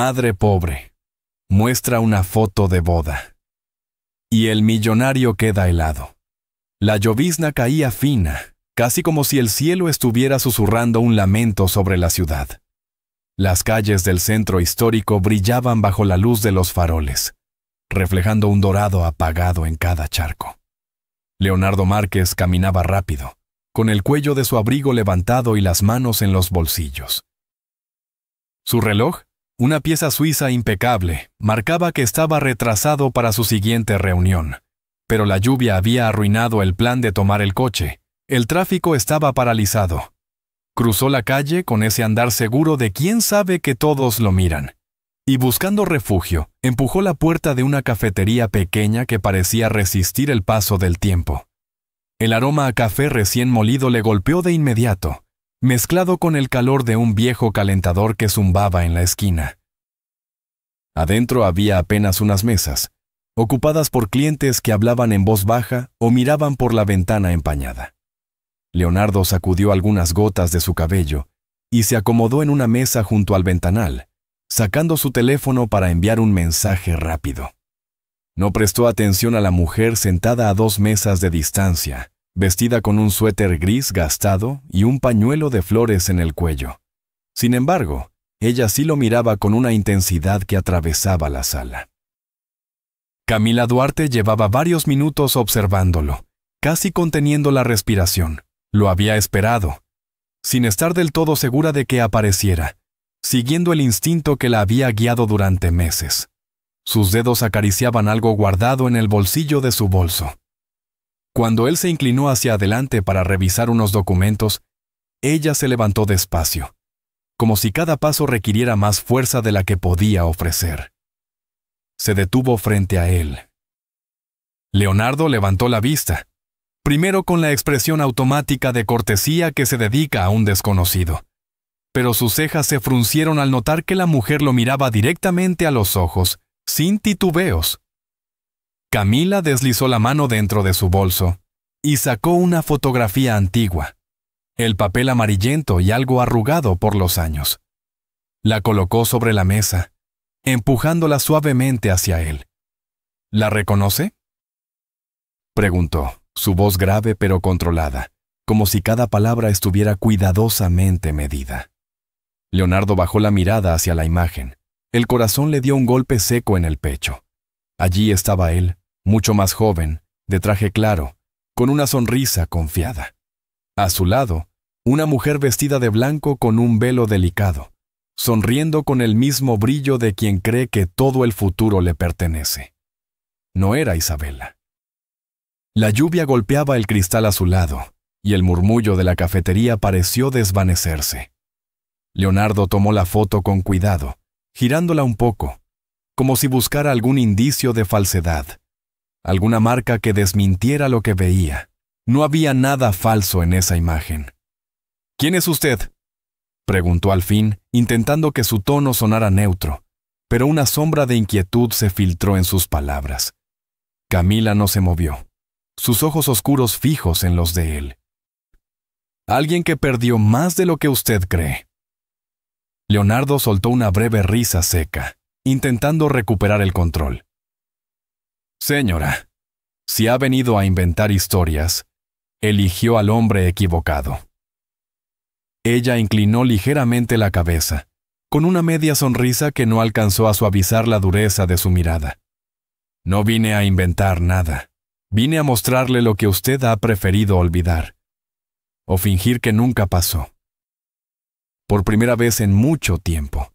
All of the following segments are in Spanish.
Madre pobre. Muestra una foto de boda. Y el millonario queda helado. La llovizna caía fina, casi como si el cielo estuviera susurrando un lamento sobre la ciudad. Las calles del centro histórico brillaban bajo la luz de los faroles, reflejando un dorado apagado en cada charco. Leonardo Márquez caminaba rápido, con el cuello de su abrigo levantado y las manos en los bolsillos. Su reloj, una pieza suiza impecable, marcaba que estaba retrasado para su siguiente reunión. Pero la lluvia había arruinado el plan de tomar el coche. El tráfico estaba paralizado. Cruzó la calle con ese andar seguro de quién sabe que todos lo miran. Y buscando refugio, empujó la puerta de una cafetería pequeña que parecía resistir el paso del tiempo. El aroma a café recién molido le golpeó de inmediato, mezclado con el calor de un viejo calentador que zumbaba en la esquina. Adentro había apenas unas mesas, ocupadas por clientes que hablaban en voz baja o miraban por la ventana empañada. Leonardo sacudió algunas gotas de su cabello y se acomodó en una mesa junto al ventanal, sacando su teléfono para enviar un mensaje rápido. No prestó atención a la mujer sentada a 2 mesas de distancia, vestida con un suéter gris gastado y un pañuelo de flores en el cuello. Sin embargo, ella sí lo miraba con una intensidad que atravesaba la sala. Camila Duarte llevaba varios minutos observándolo, casi conteniendo la respiración. Lo había esperado, sin estar del todo segura de que apareciera, siguiendo el instinto que la había guiado durante meses. Sus dedos acariciaban algo guardado en el bolsillo de su bolso. Cuando él se inclinó hacia adelante para revisar unos documentos, ella se levantó despacio, como si cada paso requiriera más fuerza de la que podía ofrecer. Se detuvo frente a él. Leonardo levantó la vista, primero con la expresión automática de cortesía que se dedica a un desconocido. Pero sus cejas se fruncieron al notar que la mujer lo miraba directamente a los ojos, sin titubeos. Camila deslizó la mano dentro de su bolso y sacó una fotografía antigua, el papel amarillento y algo arrugado por los años. La colocó sobre la mesa, empujándola suavemente hacia él. ¿La reconoce?, preguntó, su voz grave pero controlada, como si cada palabra estuviera cuidadosamente medida. Leonardo bajó la mirada hacia la imagen. El corazón le dio un golpe seco en el pecho. Allí estaba él, mucho más joven, de traje claro, con una sonrisa confiada. A su lado, una mujer vestida de blanco con un velo delicado, sonriendo con el mismo brillo de quien cree que todo el futuro le pertenece. No era Isabela. La lluvia golpeaba el cristal a su lado, y el murmullo de la cafetería pareció desvanecerse. Leonardo tomó la foto con cuidado, girándola un poco, como si buscara algún indicio de falsedad, alguna marca que desmintiera lo que veía. No había nada falso en esa imagen. ¿Quién es usted?, preguntó al fin, intentando que su tono sonara neutro, pero una sombra de inquietud se filtró en sus palabras. Camila no se movió, sus ojos oscuros fijos en los de él. Alguien que perdió más de lo que usted cree. Leonardo soltó una breve risa seca, intentando recuperar el control. Señora, si ha venido a inventar historias, eligió al hombre equivocado. Ella inclinó ligeramente la cabeza, con una media sonrisa que no alcanzó a suavizar la dureza de su mirada. No vine a inventar nada. Vine a mostrarle lo que usted ha preferido olvidar, o fingir que nunca pasó. Por primera vez en mucho tiempo,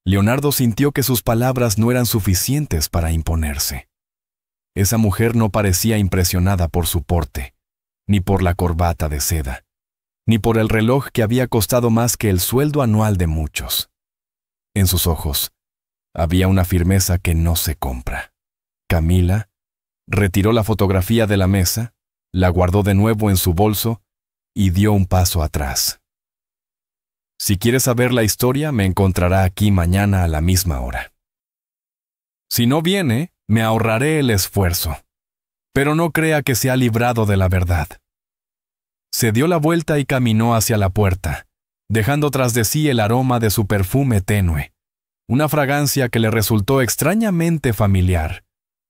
Leonardo sintió que sus palabras no eran suficientes para imponerse. Esa mujer no parecía impresionada por su porte, ni por la corbata de seda, ni por el reloj que había costado más que el sueldo anual de muchos. En sus ojos había una firmeza que no se compra. Camila retiró la fotografía de la mesa, la guardó de nuevo en su bolso y dio un paso atrás. Si quiere saber la historia, me encontrará aquí mañana a la misma hora. Si no viene, me ahorraré el esfuerzo, pero no crea que se ha librado de la verdad. Se dio la vuelta y caminó hacia la puerta, dejando tras de sí el aroma de su perfume tenue, una fragancia que le resultó extrañamente familiar,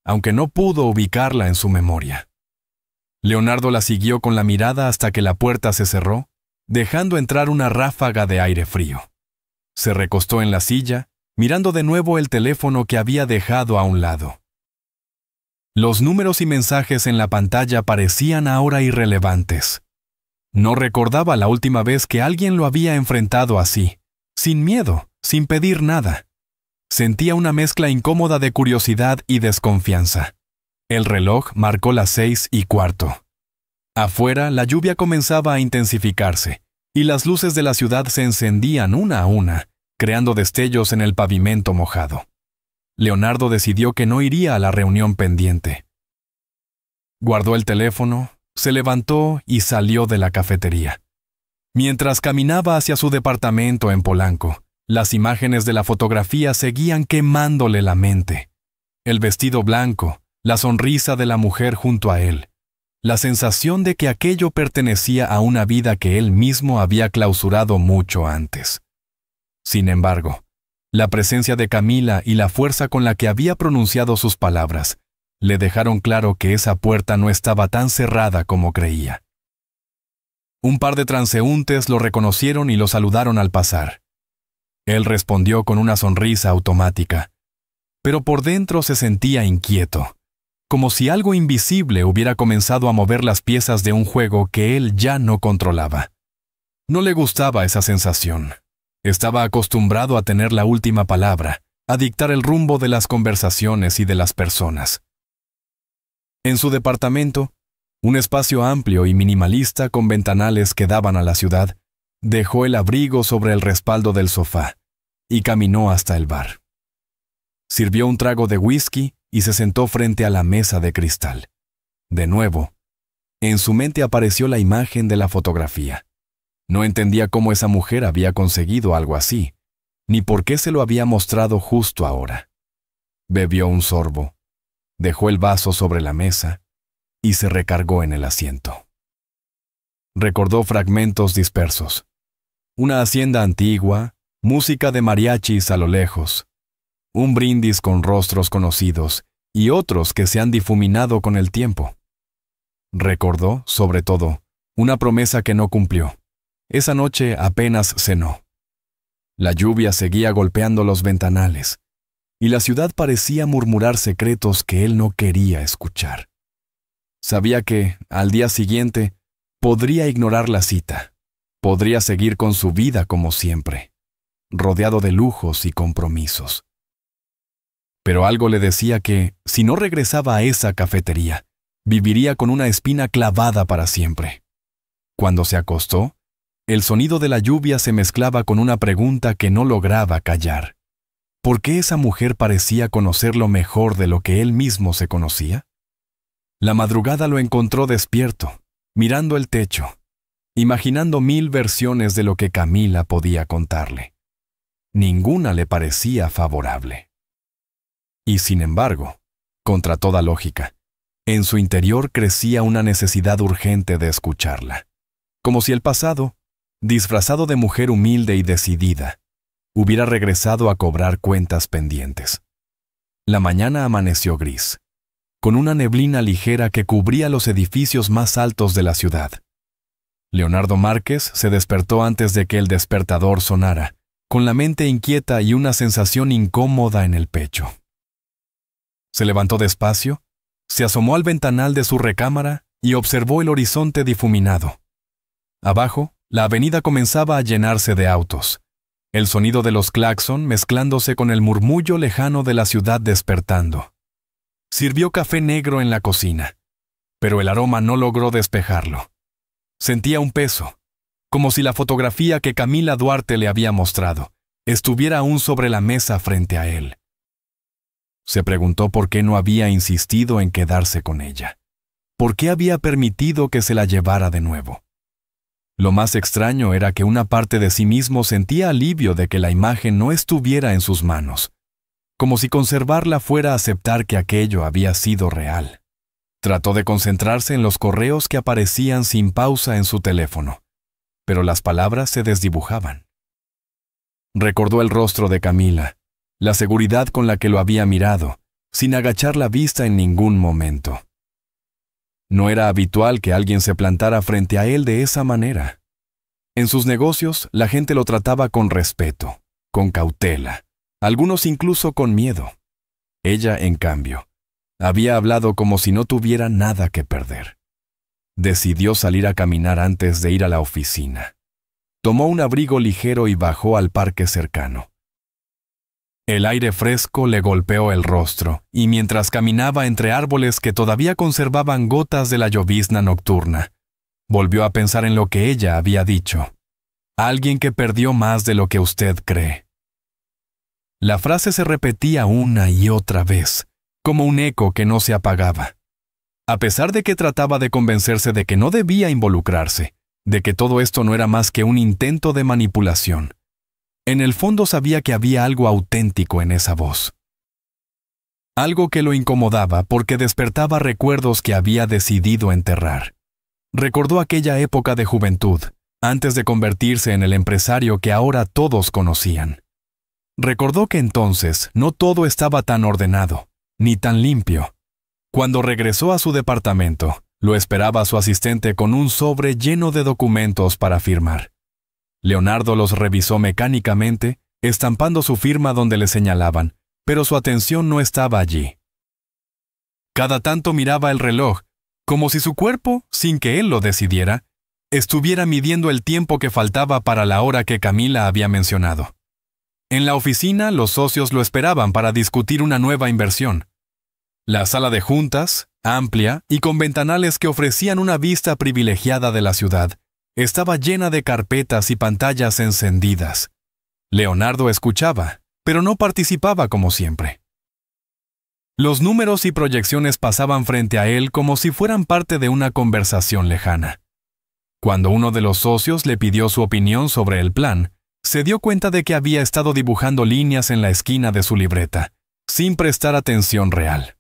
aunque no pudo ubicarla en su memoria. Leonardo la siguió con la mirada hasta que la puerta se cerró, dejando entrar una ráfaga de aire frío. Se recostó en la silla, mirando de nuevo el teléfono que había dejado a un lado. Los números y mensajes en la pantalla parecían ahora irrelevantes. No recordaba la última vez que alguien lo había enfrentado así, sin miedo, sin pedir nada. Sentía una mezcla incómoda de curiosidad y desconfianza. El reloj marcó las 6:15. Afuera, la lluvia comenzaba a intensificarse, y las luces de la ciudad se encendían una a una, creando destellos en el pavimento mojado. Leonardo decidió que no iría a la reunión pendiente. Guardó el teléfono, se levantó y salió de la cafetería. Mientras caminaba hacia su departamento en Polanco, las imágenes de la fotografía seguían quemándole la mente. El vestido blanco, la sonrisa de la mujer junto a él, la sensación de que aquello pertenecía a una vida que él mismo había clausurado mucho antes. Sin embargo, la presencia de Camila y la fuerza con la que había pronunciado sus palabras le dejaron claro que esa puerta no estaba tan cerrada como creía. Un par de transeúntes lo reconocieron y lo saludaron al pasar. Él respondió con una sonrisa automática, pero por dentro se sentía inquieto, como si algo invisible hubiera comenzado a mover las piezas de un juego que él ya no controlaba. No le gustaba esa sensación. Estaba acostumbrado a tener la última palabra, a dictar el rumbo de las conversaciones y de las personas. En su departamento, un espacio amplio y minimalista con ventanales que daban a la ciudad, dejó el abrigo sobre el respaldo del sofá y caminó hasta el bar. Sirvió un trago de whisky y se sentó frente a la mesa de cristal. De nuevo, en su mente apareció la imagen de la fotografía. No entendía cómo esa mujer había conseguido algo así, ni por qué se lo había mostrado justo ahora. Bebió un sorbo, dejó el vaso sobre la mesa y se recargó en el asiento. Recordó fragmentos dispersos. Una hacienda antigua, música de mariachis a lo lejos, un brindis con rostros conocidos y otros que se han difuminado con el tiempo. Recordó, sobre todo, una promesa que no cumplió. Esa noche apenas cenó. La lluvia seguía golpeando los ventanales, y la ciudad parecía murmurar secretos que él no quería escuchar. Sabía que, al día siguiente, podría ignorar la cita, podría seguir con su vida como siempre, rodeado de lujos y compromisos. Pero algo le decía que, si no regresaba a esa cafetería, viviría con una espina clavada para siempre. Cuando se acostó, el sonido de la lluvia se mezclaba con una pregunta que no lograba callar. ¿Por qué esa mujer parecía conocerlo mejor de lo que él mismo se conocía? La madrugada lo encontró despierto, mirando el techo, imaginando 1000 versiones de lo que Camila podía contarle. Ninguna le parecía favorable. Y sin embargo, contra toda lógica, en su interior crecía una necesidad urgente de escucharla, como si el pasado, disfrazado de mujer humilde y decidida, hubiera regresado a cobrar cuentas pendientes. La mañana amaneció gris, con una neblina ligera que cubría los edificios más altos de la ciudad. Leonardo Márquez se despertó antes de que el despertador sonara, con la mente inquieta y una sensación incómoda en el pecho. Se levantó despacio, se asomó al ventanal de su recámara y observó el horizonte difuminado. Abajo, la avenida comenzaba a llenarse de autos, el sonido de los claxon mezclándose con el murmullo lejano de la ciudad despertando. Sirvió café negro en la cocina, pero el aroma no logró despejarlo. Sentía un peso, como si la fotografía que Camila Duarte le había mostrado estuviera aún sobre la mesa frente a él. Se preguntó por qué no había insistido en quedarse con ella. ¿Por qué había permitido que se la llevara de nuevo? Lo más extraño era que una parte de sí mismo sentía alivio de que la imagen no estuviera en sus manos, como si conservarla fuera aceptar que aquello había sido real. Trató de concentrarse en los correos que aparecían sin pausa en su teléfono, pero las palabras se desdibujaban. Recordó el rostro de Camila, la seguridad con la que lo había mirado, sin agachar la vista en ningún momento. No era habitual que alguien se plantara frente a él de esa manera. En sus negocios, la gente lo trataba con respeto, con cautela, algunos incluso con miedo. Ella, en cambio, había hablado como si no tuviera nada que perder. Decidió salir a caminar antes de ir a la oficina. Tomó un abrigo ligero y bajó al parque cercano. El aire fresco le golpeó el rostro, y mientras caminaba entre árboles que todavía conservaban gotas de la llovizna nocturna, volvió a pensar en lo que ella había dicho. Alguien que perdió más de lo que usted cree. La frase se repetía una y otra vez, como un eco que no se apagaba. A pesar de que trataba de convencerse de que no debía involucrarse, de que todo esto no era más que un intento de manipulación, en el fondo sabía que había algo auténtico en esa voz. Algo que lo incomodaba porque despertaba recuerdos que había decidido enterrar. Recordó aquella época de juventud, antes de convertirse en el empresario que ahora todos conocían. Recordó que entonces no todo estaba tan ordenado, ni tan limpio. Cuando regresó a su departamento, lo esperaba su asistente con un sobre lleno de documentos para firmar. Leonardo los revisó mecánicamente, estampando su firma donde le señalaban, pero su atención no estaba allí. Cada tanto miraba el reloj, como si su cuerpo, sin que él lo decidiera, estuviera midiendo el tiempo que faltaba para la hora que Camila había mencionado. En la oficina, los socios lo esperaban para discutir una nueva inversión. La sala de juntas, amplia y con ventanales que ofrecían una vista privilegiada de la ciudad, estaba llena de carpetas y pantallas encendidas. Leonardo escuchaba, pero no participaba como siempre. Los números y proyecciones pasaban frente a él como si fueran parte de una conversación lejana. Cuando uno de los socios le pidió su opinión sobre el plan, se dio cuenta de que había estado dibujando líneas en la esquina de su libreta, sin prestar atención real.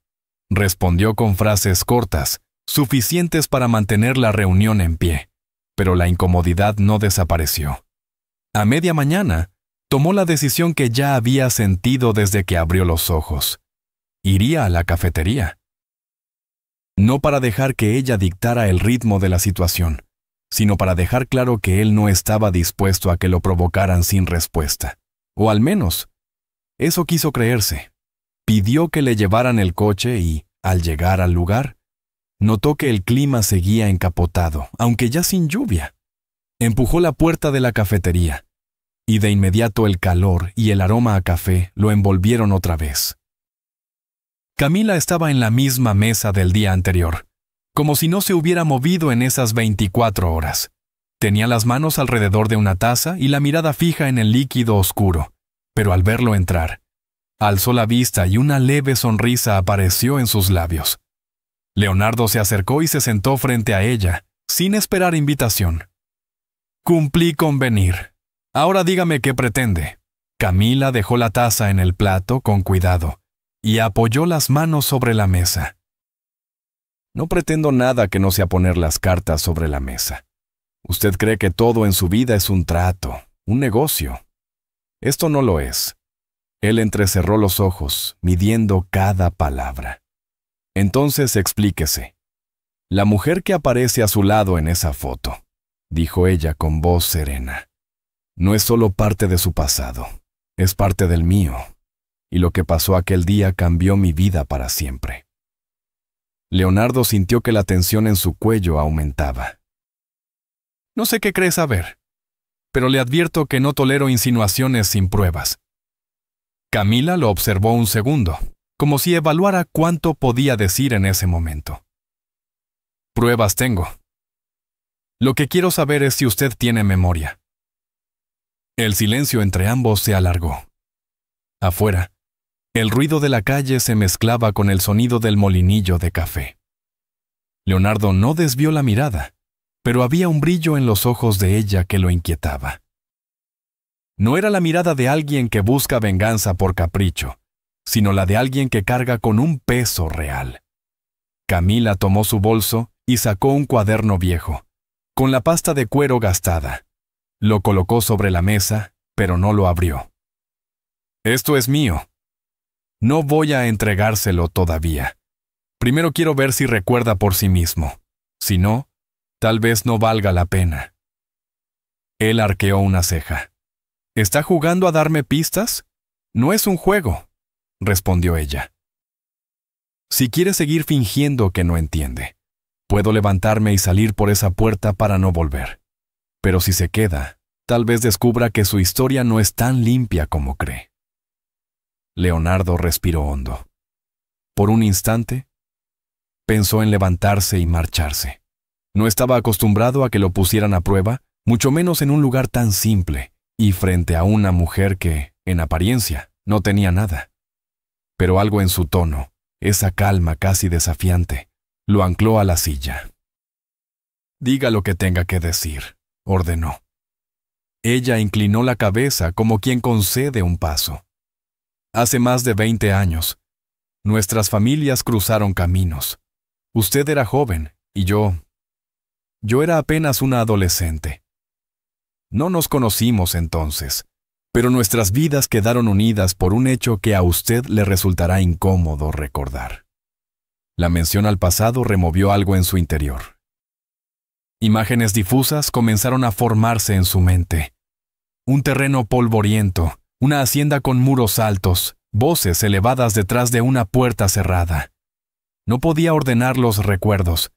Respondió con frases cortas, suficientes para mantener la reunión en pie, pero la incomodidad no desapareció. A media mañana, tomó la decisión que ya había sentido desde que abrió los ojos. Iría a la cafetería. No para dejar que ella dictara el ritmo de la situación, sino para dejar claro que él no estaba dispuesto a que lo provocaran sin respuesta. O al menos, eso quiso creerse. Pidió que le llevaran el coche y, al llegar al lugar, notó que el clima seguía encapotado, aunque ya sin lluvia. Empujó la puerta de la cafetería, y de inmediato el calor y el aroma a café lo envolvieron otra vez. Camila estaba en la misma mesa del día anterior, como si no se hubiera movido en esas 24 horas. Tenía las manos alrededor de una taza y la mirada fija en el líquido oscuro, pero al verlo entrar, alzó la vista y una leve sonrisa apareció en sus labios. Leonardo se acercó y se sentó frente a ella, sin esperar invitación. Cumplí con venir. Ahora dígame qué pretende. Camila dejó la taza en el plato con cuidado y apoyó las manos sobre la mesa. No pretendo nada que no sea poner las cartas sobre la mesa. Usted cree que todo en su vida es un trato, un negocio. Esto no lo es. Él entrecerró los ojos, midiendo cada palabra. Entonces explíquese. La mujer que aparece a su lado en esa foto, dijo ella con voz serena, no es solo parte de su pasado, es parte del mío, y lo que pasó aquel día cambió mi vida para siempre. Leonardo sintió que la tensión en su cuello aumentaba. No sé qué cree saber, pero le advierto que no tolero insinuaciones sin pruebas. Camila lo observó un segundo, como si evaluara cuánto podía decir en ese momento. Pruebas tengo. Lo que quiero saber es si usted tiene memoria. El silencio entre ambos se alargó. Afuera, el ruido de la calle se mezclaba con el sonido del molinillo de café. Leonardo no desvió la mirada, pero había un brillo en los ojos de ella que lo inquietaba. No era la mirada de alguien que busca venganza por capricho, sino la de alguien que carga con un peso real. Camila tomó su bolso y sacó un cuaderno viejo, con la pasta de cuero gastada. Lo colocó sobre la mesa, pero no lo abrió. «Esto es mío», No voy a entregárselo todavía. Primero quiero ver si recuerda por sí mismo. Si no, tal vez no valga la pena. Él arqueó una ceja. ¿Está jugando a darme pistas? No es un juego, respondió ella. Si quiere seguir fingiendo que no entiende, puedo levantarme y salir por esa puerta para no volver. Pero si se queda, tal vez descubra que su historia no es tan limpia como cree. Leonardo respiró hondo. Por un instante, pensó en levantarse y marcharse. No estaba acostumbrado a que lo pusieran a prueba, mucho menos en un lugar tan simple, y frente a una mujer que, en apariencia, no tenía nada. Pero algo en su tono, esa calma casi desafiante, lo ancló a la silla. Diga lo que tenga que decir, ordenó. Ella inclinó la cabeza como quien concede un paso. Hace más de 20 años, nuestras familias cruzaron caminos. Usted era joven y yo era apenas una adolescente. No nos conocimos entonces, pero nuestras vidas quedaron unidas por un hecho que a usted le resultará incómodo recordar. La mención al pasado removió algo en su interior. Imágenes difusas comenzaron a formarse en su mente. Un terreno polvoriento, una hacienda con muros altos, voces elevadas detrás de una puerta cerrada. No podía ordenar los recuerdos,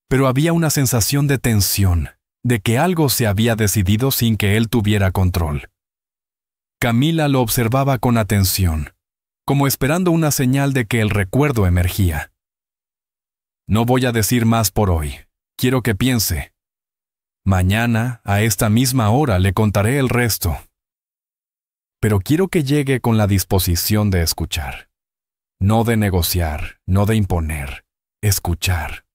pero había una sensación de tensión, de que algo se había decidido sin que él tuviera control. Camila lo observaba con atención, como esperando una señal de que el recuerdo emergía. No voy a decir más por hoy. Quiero que piense. Mañana, a esta misma hora, le contaré el resto. Pero quiero que llegue con la disposición de escuchar. No de negociar, no de imponer. Escuchar.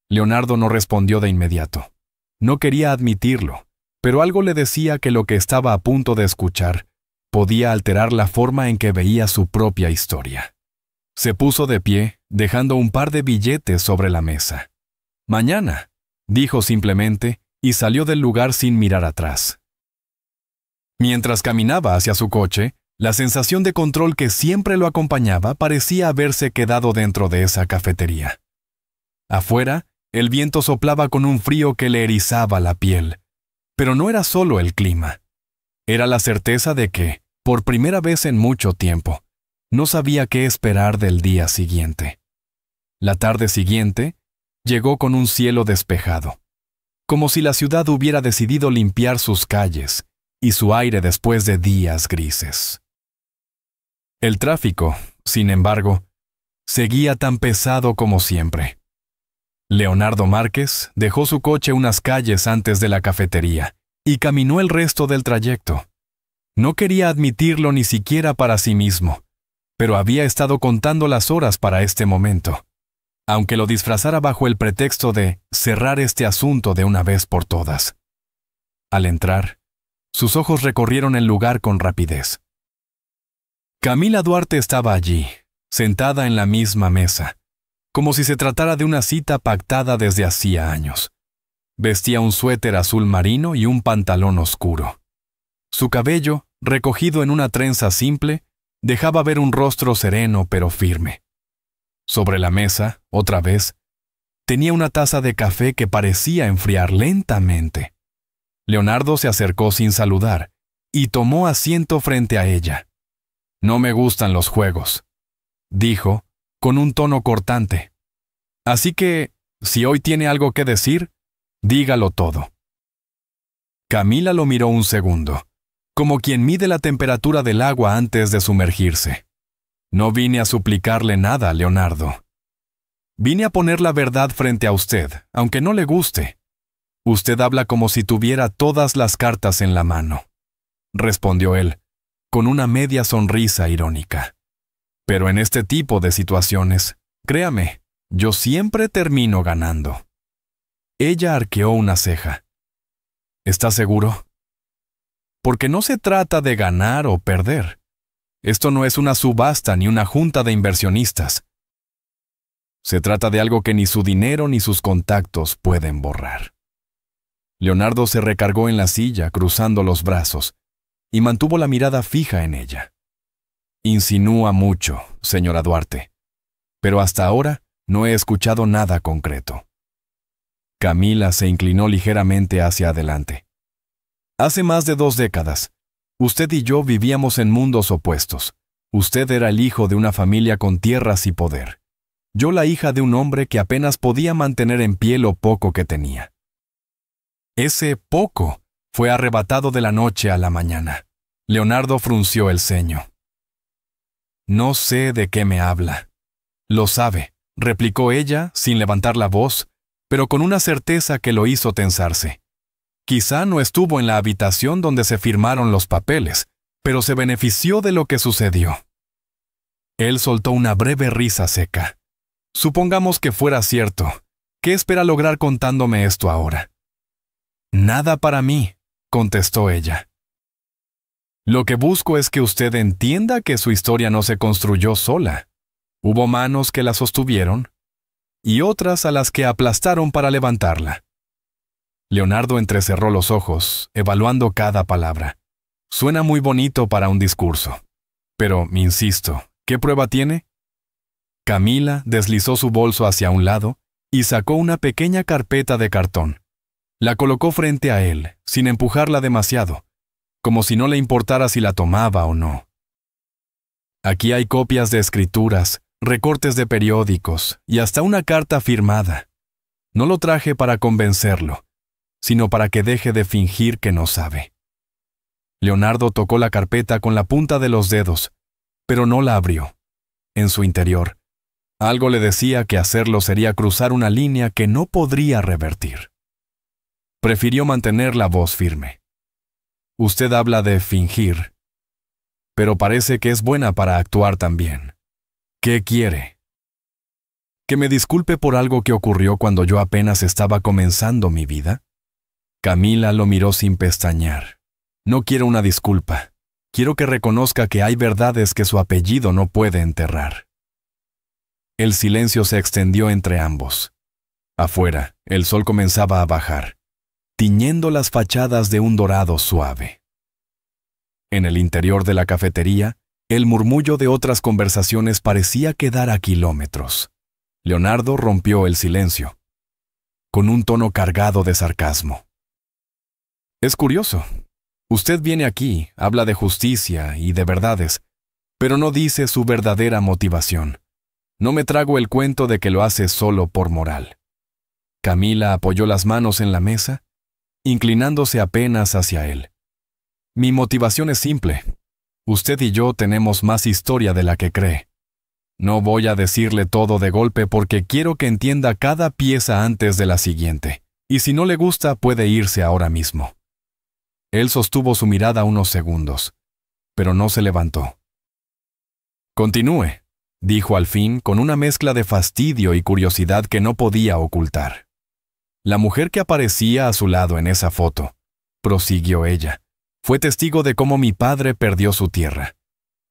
Leonardo no respondió de inmediato. No quería admitirlo, pero algo le decía que lo que estaba a punto de escuchar podía alterar la forma en que veía su propia historia. Se puso de pie, dejando un par de billetes sobre la mesa. «Mañana», dijo simplemente, y salió del lugar sin mirar atrás. Mientras caminaba hacia su coche, la sensación de control que siempre lo acompañaba parecía haberse quedado dentro de esa cafetería. Afuera, el viento soplaba con un frío que le erizaba la piel. Pero no era solo el clima. Era la certeza de que, por primera vez en mucho tiempo, no sabía qué esperar del día siguiente. La tarde siguiente llegó con un cielo despejado, como si la ciudad hubiera decidido limpiar sus calles y su aire después de días grises. El tráfico, sin embargo, seguía tan pesado como siempre. Leonardo Márquez dejó su coche unas calles antes de la cafetería y caminó el resto del trayecto. No quería admitirlo ni siquiera para sí mismo, pero había estado contando las horas para este momento, aunque lo disfrazara bajo el pretexto de cerrar este asunto de una vez por todas. Al entrar, sus ojos recorrieron el lugar con rapidez. Camila Duarte estaba allí, sentada en la misma mesa, como si se tratara de una cita pactada desde hacía años. Vestía un suéter azul marino y un pantalón oscuro. Su cabello, recogido en una trenza simple, dejaba ver un rostro sereno pero firme. Sobre la mesa, otra vez, tenía una taza de café que parecía enfriar lentamente. Leonardo se acercó sin saludar y tomó asiento frente a ella. «No me gustan los juegos», dijo, con un tono cortante. «Así que, si hoy tiene algo que decir, dígalo todo». Camila lo miró un segundo, como quien mide la temperatura del agua antes de sumergirse. «No vine a suplicarle nada, Leonardo. Vine a poner la verdad frente a usted, aunque no le guste. Usted habla como si tuviera todas las cartas en la mano», respondió él, con una media sonrisa irónica. «Pero en este tipo de situaciones, créame, yo siempre termino ganando». Ella arqueó una ceja. «¿Está seguro?» «Porque no se trata de ganar o perder. Esto no es una subasta ni una junta de inversionistas. Se trata de algo que ni su dinero ni sus contactos pueden borrar». Leonardo se recargó en la silla, cruzando los brazos, y mantuvo la mirada fija en ella. Insinúa mucho, señora Duarte, pero hasta ahora no he escuchado nada concreto. Camila se inclinó ligeramente hacia adelante. Hace más de 2 décadas, usted y yo vivíamos en mundos opuestos. Usted era el hijo de una familia con tierras y poder. Yo la hija de un hombre que apenas podía mantener en pie lo poco que tenía. Ese poco fue arrebatado de la noche a la mañana. Leonardo frunció el ceño. No sé de qué me habla. Lo sabe, replicó ella sin levantar la voz, pero con una certeza que lo hizo tensarse. Quizá no estuvo en la habitación donde se firmaron los papeles, pero se benefició de lo que sucedió. Él soltó una breve risa seca. Supongamos que fuera cierto. ¿Qué espera lograr contándome esto ahora? Nada para mí, contestó ella. Lo que busco es que usted entienda que su historia no se construyó sola. Hubo manos que la sostuvieron y otras a las que aplastaron para levantarla. Leonardo entrecerró los ojos, evaluando cada palabra. Suena muy bonito para un discurso. Pero, insisto, ¿qué prueba tiene? Camila deslizó su bolso hacia un lado y sacó una pequeña carpeta de cartón. La colocó frente a él, sin empujarla demasiado, como si no le importara si la tomaba o no. Aquí hay copias de escrituras, recortes de periódicos y hasta una carta firmada. No lo traje para convencerlo, sino para que deje de fingir que no sabe. Leonardo tocó la carpeta con la punta de los dedos, pero no la abrió. En su interior, algo le decía que hacerlo sería cruzar una línea que no podría revertir. Prefirió mantener la voz firme. Usted habla de fingir, pero parece que es buena para actuar también. ¿Qué quiere? ¿Que me disculpe por algo que ocurrió cuando yo apenas estaba comenzando mi vida? Camila lo miró sin pestañear. No quiero una disculpa. Quiero que reconozca que hay verdades que su apellido no puede enterrar. El silencio se extendió entre ambos. Afuera, el sol comenzaba a bajar, tiñendo las fachadas de un dorado suave. En el interior de la cafetería, el murmullo de otras conversaciones parecía quedar a kilómetros. Leonardo rompió el silencio, con un tono cargado de sarcasmo. Es curioso. Usted viene aquí, habla de justicia y de verdades, pero no dice su verdadera motivación. No me trago el cuento de que lo hace solo por moral. Camila apoyó las manos en la mesa, inclinándose apenas hacia él. Mi motivación es simple. Usted y yo tenemos más historia de la que cree. No voy a decirle todo de golpe porque quiero que entienda cada pieza antes de la siguiente, y si no le gusta puede irse ahora mismo. Él sostuvo su mirada unos segundos, pero no se levantó. Continúe, dijo al fin con una mezcla de fastidio y curiosidad que no podía ocultar. La mujer que aparecía a su lado en esa foto, prosiguió ella, fue testigo de cómo mi padre perdió su tierra.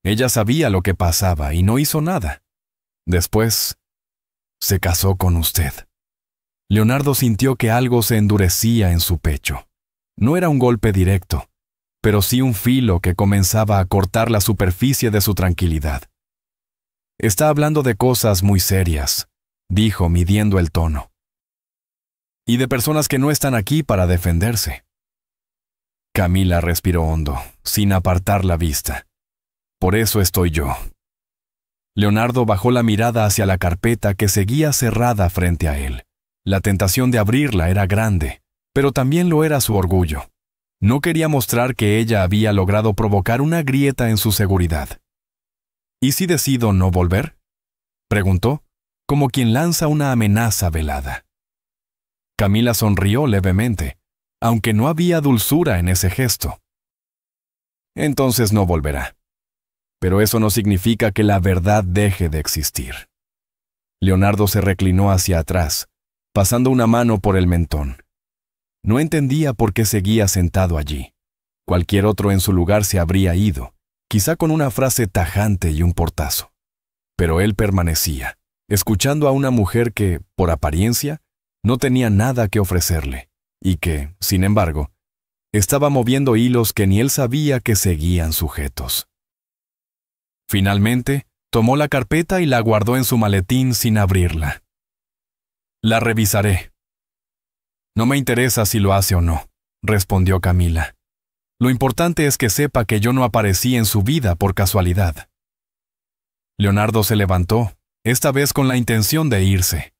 Ella sabía lo que pasaba y no hizo nada. Después, se casó con usted. Leonardo sintió que algo se endurecía en su pecho. No era un golpe directo, pero sí un filo que comenzaba a cortar la superficie de su tranquilidad. Está hablando de cosas muy serias, dijo midiendo el tono. Y de personas que no están aquí para defenderse. Camila respiró hondo, sin apartar la vista. Por eso estoy yo. Leonardo bajó la mirada hacia la carpeta que seguía cerrada frente a él. La tentación de abrirla era grande, pero también lo era su orgullo. No quería mostrar que ella había logrado provocar una grieta en su seguridad. ¿Y si decido no volver?, preguntó, como quien lanza una amenaza velada. Camila sonrió levemente, aunque no había dulzura en ese gesto. Entonces no volverá. Pero eso no significa que la verdad deje de existir. Leonardo se reclinó hacia atrás, pasando una mano por el mentón. No entendía por qué seguía sentado allí. Cualquier otro en su lugar se habría ido, quizá con una frase tajante y un portazo. Pero él permanecía, escuchando a una mujer que, por apariencia, no tenía nada que ofrecerle, y que, sin embargo, estaba moviendo hilos que ni él sabía que seguían sujetos. Finalmente, tomó la carpeta y la guardó en su maletín sin abrirla. La revisaré. No me interesa si lo hace o no, respondió Camila. Lo importante es que sepa que yo no aparecí en su vida por casualidad. Leonardo se levantó, esta vez con la intención de irse.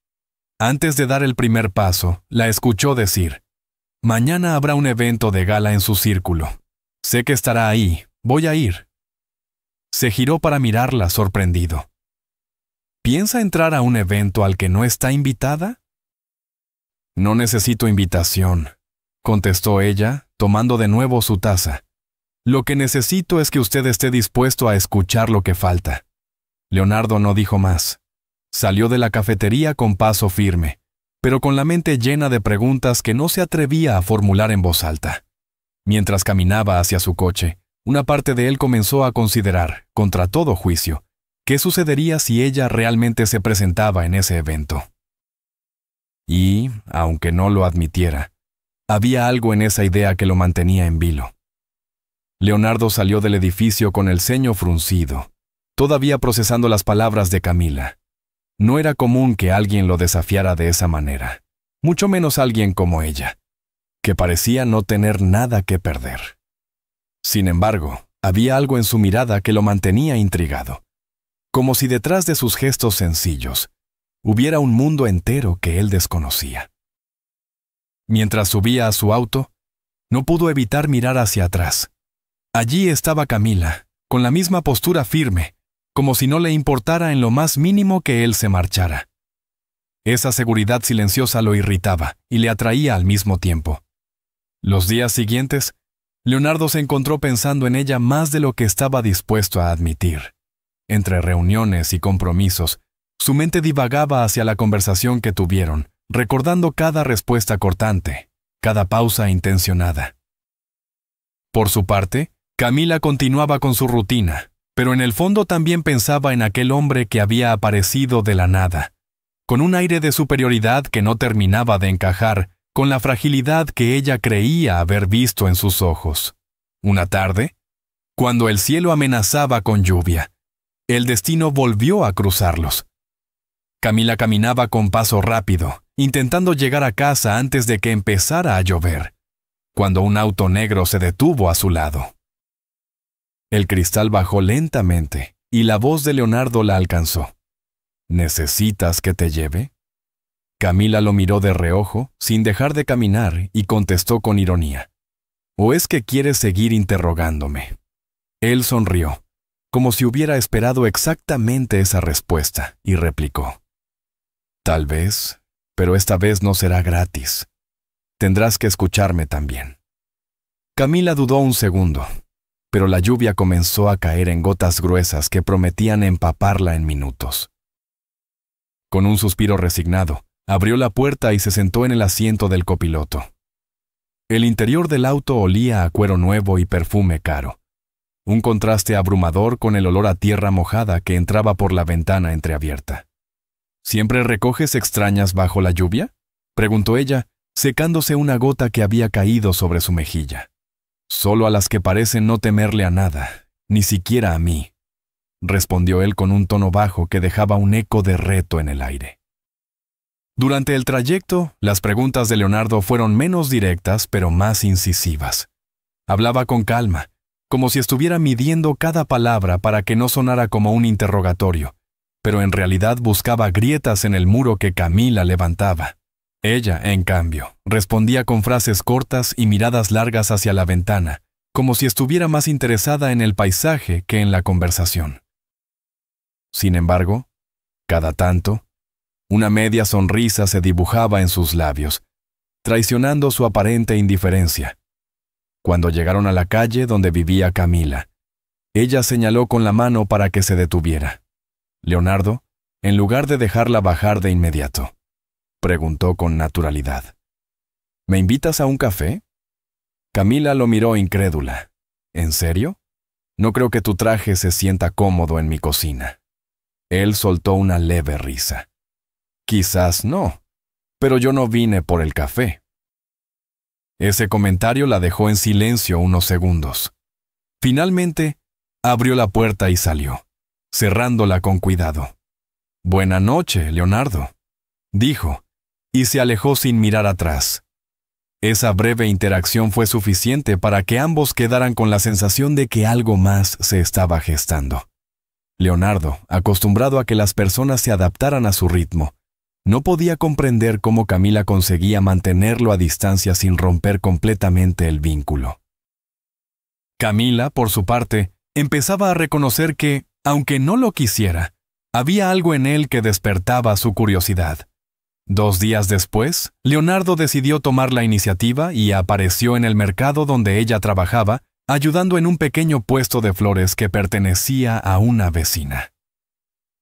Antes de dar el primer paso, la escuchó decir: «Mañana habrá un evento de gala en su círculo. Sé que estará ahí, voy a ir». Se giró para mirarla sorprendido. ¿Piensa entrar a un evento al que no está invitada? No necesito invitación, contestó ella, tomando de nuevo su taza. Lo que necesito es que usted esté dispuesto a escuchar lo que falta. Leonardo no dijo más. Salió de la cafetería con paso firme, pero con la mente llena de preguntas que no se atrevía a formular en voz alta. Mientras caminaba hacia su coche, una parte de él comenzó a considerar, contra todo juicio, qué sucedería si ella realmente se presentaba en ese evento. Y, aunque no lo admitiera, había algo en esa idea que lo mantenía en vilo. Leonardo salió del edificio con el ceño fruncido, todavía procesando las palabras de Camila. No era común que alguien lo desafiara de esa manera, mucho menos alguien como ella, que parecía no tener nada que perder. Sin embargo, había algo en su mirada que lo mantenía intrigado, como si detrás de sus gestos sencillos hubiera un mundo entero que él desconocía. Mientras subía a su auto, no pudo evitar mirar hacia atrás. Allí estaba Camila, con la misma postura firme, como si no le importara en lo más mínimo que él se marchara. Esa seguridad silenciosa lo irritaba y le atraía al mismo tiempo. Los días siguientes, Leonardo se encontró pensando en ella más de lo que estaba dispuesto a admitir. Entre reuniones y compromisos, su mente divagaba hacia la conversación que tuvieron, recordando cada respuesta cortante, cada pausa intencionada. Por su parte, Camila continuaba con su rutina, pero en el fondo también pensaba en aquel hombre que había aparecido de la nada, con un aire de superioridad que no terminaba de encajar con la fragilidad que ella creía haber visto en sus ojos. Una tarde, cuando el cielo amenazaba con lluvia, el destino volvió a cruzarlos. Camila caminaba con paso rápido, intentando llegar a casa antes de que empezara a llover, cuando un auto negro se detuvo a su lado. El cristal bajó lentamente y la voz de Leonardo la alcanzó. ¿Necesitas que te lleve? Camila lo miró de reojo, sin dejar de caminar, y contestó con ironía. ¿O es que quieres seguir interrogándome? Él sonrió, como si hubiera esperado exactamente esa respuesta, y replicó. Tal vez, pero esta vez no será gratis. Tendrás que escucharme también. Camila dudó un segundo, pero la lluvia comenzó a caer en gotas gruesas que prometían empaparla en minutos. Con un suspiro resignado, abrió la puerta y se sentó en el asiento del copiloto. El interior del auto olía a cuero nuevo y perfume caro, un contraste abrumador con el olor a tierra mojada que entraba por la ventana entreabierta. ¿Siempre recoges extrañas bajo la lluvia?, preguntó ella, secándose una gota que había caído sobre su mejilla. Solo a las que parecen no temerle a nada, ni siquiera a mí, respondió él con un tono bajo que dejaba un eco de reto en el aire. Durante el trayecto, las preguntas de Leonardo fueron menos directas pero más incisivas. Hablaba con calma, como si estuviera midiendo cada palabra para que no sonara como un interrogatorio, pero en realidad buscaba grietas en el muro que Camila levantaba. Ella, en cambio, respondía con frases cortas y miradas largas hacia la ventana, como si estuviera más interesada en el paisaje que en la conversación. Sin embargo, cada tanto, una media sonrisa se dibujaba en sus labios, traicionando su aparente indiferencia. Cuando llegaron a la calle donde vivía Camila, ella señaló con la mano para que se detuviera. Leonardo, en lugar de dejarla bajar de inmediato, preguntó con naturalidad. ¿Me invitas a un café? Camila lo miró incrédula. ¿En serio? No creo que tu traje se sienta cómodo en mi cocina. Él soltó una leve risa. Quizás no, pero yo no vine por el café. Ese comentario la dejó en silencio unos segundos. Finalmente, abrió la puerta y salió, cerrándola con cuidado. «Buena noche, Leonardo», dijo, y se alejó sin mirar atrás. Esa breve interacción fue suficiente para que ambos quedaran con la sensación de que algo más se estaba gestando. Leonardo, acostumbrado a que las personas se adaptaran a su ritmo, no podía comprender cómo Camila conseguía mantenerlo a distancia sin romper completamente el vínculo. Camila, por su parte, empezaba a reconocer que, aunque no lo quisiera, había algo en él que despertaba su curiosidad. 2 días después, Leonardo decidió tomar la iniciativa y apareció en el mercado donde ella trabajaba, ayudando en un pequeño puesto de flores que pertenecía a una vecina.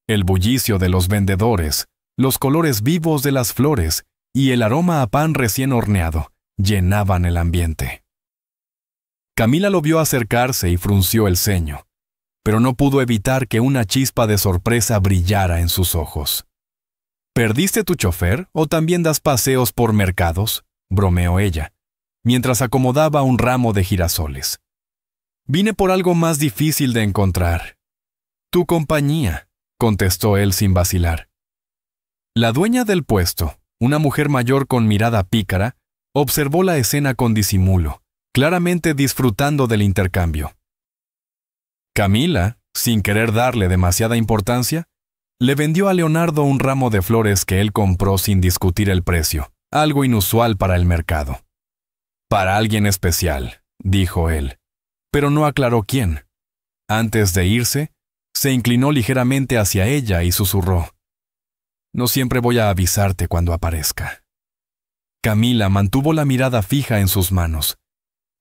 El bullicio de los vendedores, los colores vivos de las flores y el aroma a pan recién horneado llenaban el ambiente. Camila lo vio acercarse y frunció el ceño, pero no pudo evitar que una chispa de sorpresa brillara en sus ojos. ¿Perdiste tu chofer o también das paseos por mercados?, bromeó ella, mientras acomodaba un ramo de girasoles. «Vine por algo más difícil de encontrar». «Tu compañía», contestó él sin vacilar. La dueña del puesto, una mujer mayor con mirada pícara, observó la escena con disimulo, claramente disfrutando del intercambio. Camila, sin querer darle demasiada importancia, le vendió a Leonardo un ramo de flores que él compró sin discutir el precio, algo inusual para el mercado. «Para alguien especial», dijo él, pero no aclaró quién. Antes de irse, se inclinó ligeramente hacia ella y susurró: «No siempre voy a avisarte cuando aparezca». Camila mantuvo la mirada fija en sus manos,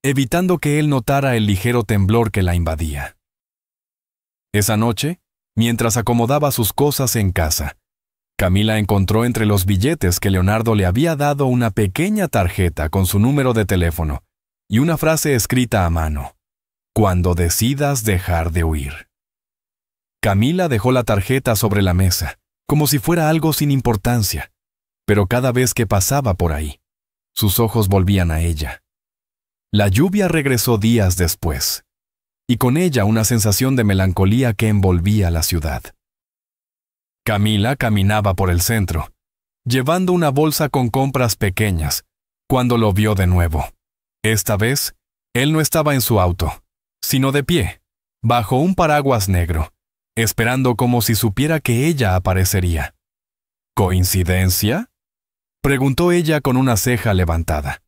evitando que él notara el ligero temblor que la invadía. Esa noche, mientras acomodaba sus cosas en casa, Camila encontró entre los billetes que Leonardo le había dado una pequeña tarjeta con su número de teléfono y una frase escrita a mano: «Cuando decidas dejar de huir». Camila dejó la tarjeta sobre la mesa, como si fuera algo sin importancia, pero cada vez que pasaba por ahí, sus ojos volvían a ella. La lluvia regresó días después, y con ella una sensación de melancolía que envolvía la ciudad. Camila caminaba por el centro, llevando una bolsa con compras pequeñas, cuando lo vio de nuevo. Esta vez, él no estaba en su auto, sino de pie, bajo un paraguas negro, esperando como si supiera que ella aparecería. ¿Coincidencia?, preguntó ella con una ceja levantada.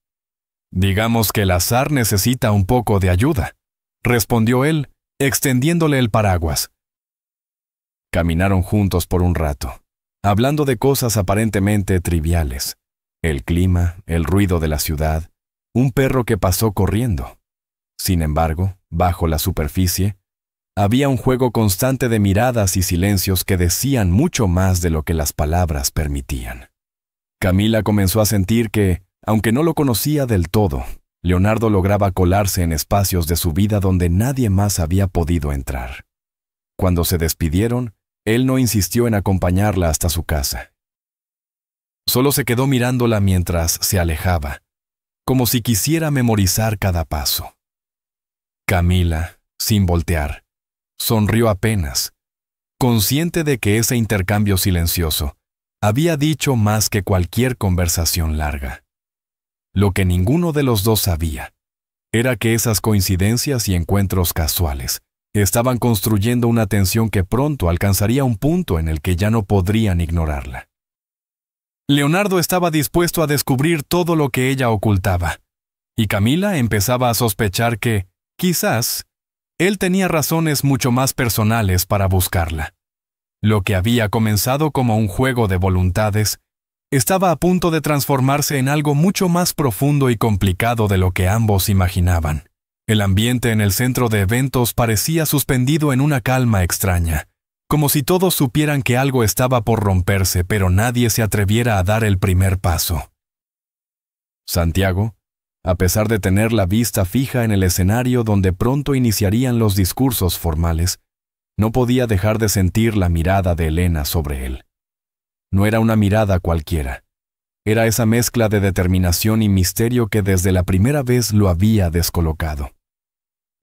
«Digamos que el azar necesita un poco de ayuda», respondió él, extendiéndole el paraguas. Caminaron juntos por un rato, hablando de cosas aparentemente triviales: el clima, el ruido de la ciudad, un perro que pasó corriendo. Sin embargo, bajo la superficie, había un juego constante de miradas y silencios que decían mucho más de lo que las palabras permitían. Camila comenzó a sentir que, aunque no lo conocía del todo, Leonardo lograba colarse en espacios de su vida donde nadie más había podido entrar. Cuando se despidieron, él no insistió en acompañarla hasta su casa. Solo se quedó mirándola mientras se alejaba, como si quisiera memorizar cada paso. Camila, sin voltear, sonrió apenas, consciente de que ese intercambio silencioso había dicho más que cualquier conversación larga. Lo que ninguno de los dos sabía era que esas coincidencias y encuentros casuales estaban construyendo una tensión que pronto alcanzaría un punto en el que ya no podrían ignorarla. Leonardo estaba dispuesto a descubrir todo lo que ella ocultaba, y Camila empezaba a sospechar que, quizás, él tenía razones mucho más personales para buscarla. Lo que había comenzado como un juego de voluntades estaba a punto de transformarse en algo mucho más profundo y complicado de lo que ambos imaginaban. El ambiente en el centro de eventos parecía suspendido en una calma extraña, como si todos supieran que algo estaba por romperse, pero nadie se atreviera a dar el primer paso. Santiago, a pesar de tener la vista fija en el escenario donde pronto iniciarían los discursos formales, no podía dejar de sentir la mirada de Elena sobre él. No era una mirada cualquiera. Era esa mezcla de determinación y misterio que desde la primera vez lo había descolocado.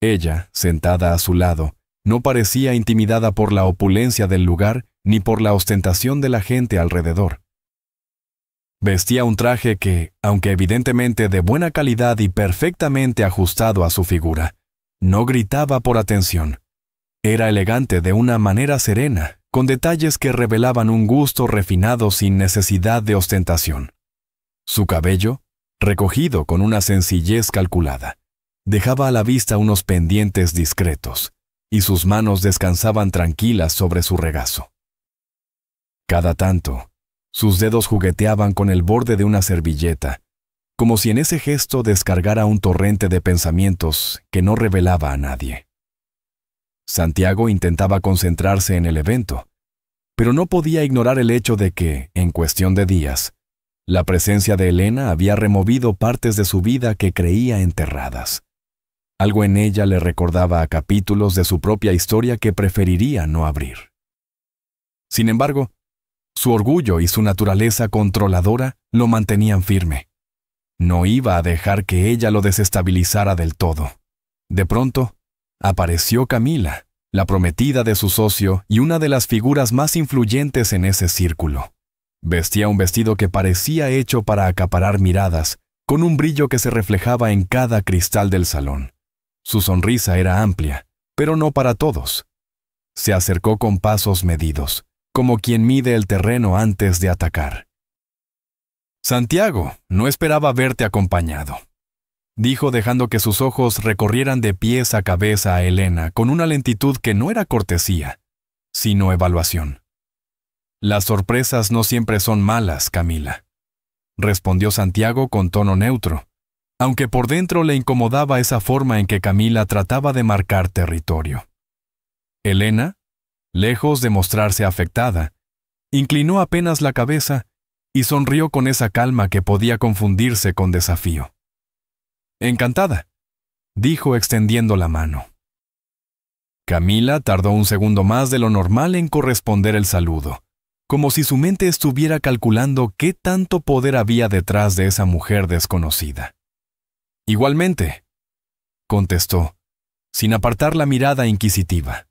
Ella, sentada a su lado, No parecía intimidada por la opulencia del lugar ni por la ostentación de la gente alrededor. Vestía un traje que, aunque evidentemente de buena calidad y perfectamente ajustado a su figura, no gritaba por atención. Era elegante de una manera serena, con detalles que revelaban un gusto refinado sin necesidad de ostentación. Su cabello, recogido con una sencillez calculada, dejaba a la vista unos pendientes discretos, y sus manos descansaban tranquilas sobre su regazo. Cada tanto, sus dedos jugueteaban con el borde de una servilleta, como si en ese gesto descargara un torrente de pensamientos que no revelaba a nadie. Santiago intentaba concentrarse en el evento, pero no podía ignorar el hecho de que, en cuestión de días, la presencia de Elena había removido partes de su vida que creía enterradas. Algo en ella le recordaba a capítulos de su propia historia que preferiría no abrir. Sin embargo, su orgullo y su naturaleza controladora lo mantenían firme. No iba a dejar que ella lo desestabilizara del todo. De pronto, apareció Camila, la prometida de su socio y una de las figuras más influyentes en ese círculo. Vestía un vestido que parecía hecho para acaparar miradas, con un brillo que se reflejaba en cada cristal del salón. Su sonrisa era amplia, pero no para todos. Se acercó con pasos medidos, como quien mide el terreno antes de atacar. «Santiago, no esperaba verte acompañado», dijo dejando que sus ojos recorrieran de pies a cabeza a Elena con una lentitud que no era cortesía, sino evaluación. «Las sorpresas no siempre son malas, Camila», respondió Santiago con tono neutro, aunque por dentro le incomodaba esa forma en que Camila trataba de marcar territorio. Elena, lejos de mostrarse afectada, inclinó apenas la cabeza y sonrió con esa calma que podía confundirse con desafío. «Encantada», dijo extendiendo la mano. Camila tardó un segundo más de lo normal en corresponder el saludo, como si su mente estuviera calculando qué tanto poder había detrás de esa mujer desconocida. «Igualmente», contestó, sin apartar la mirada inquisitiva.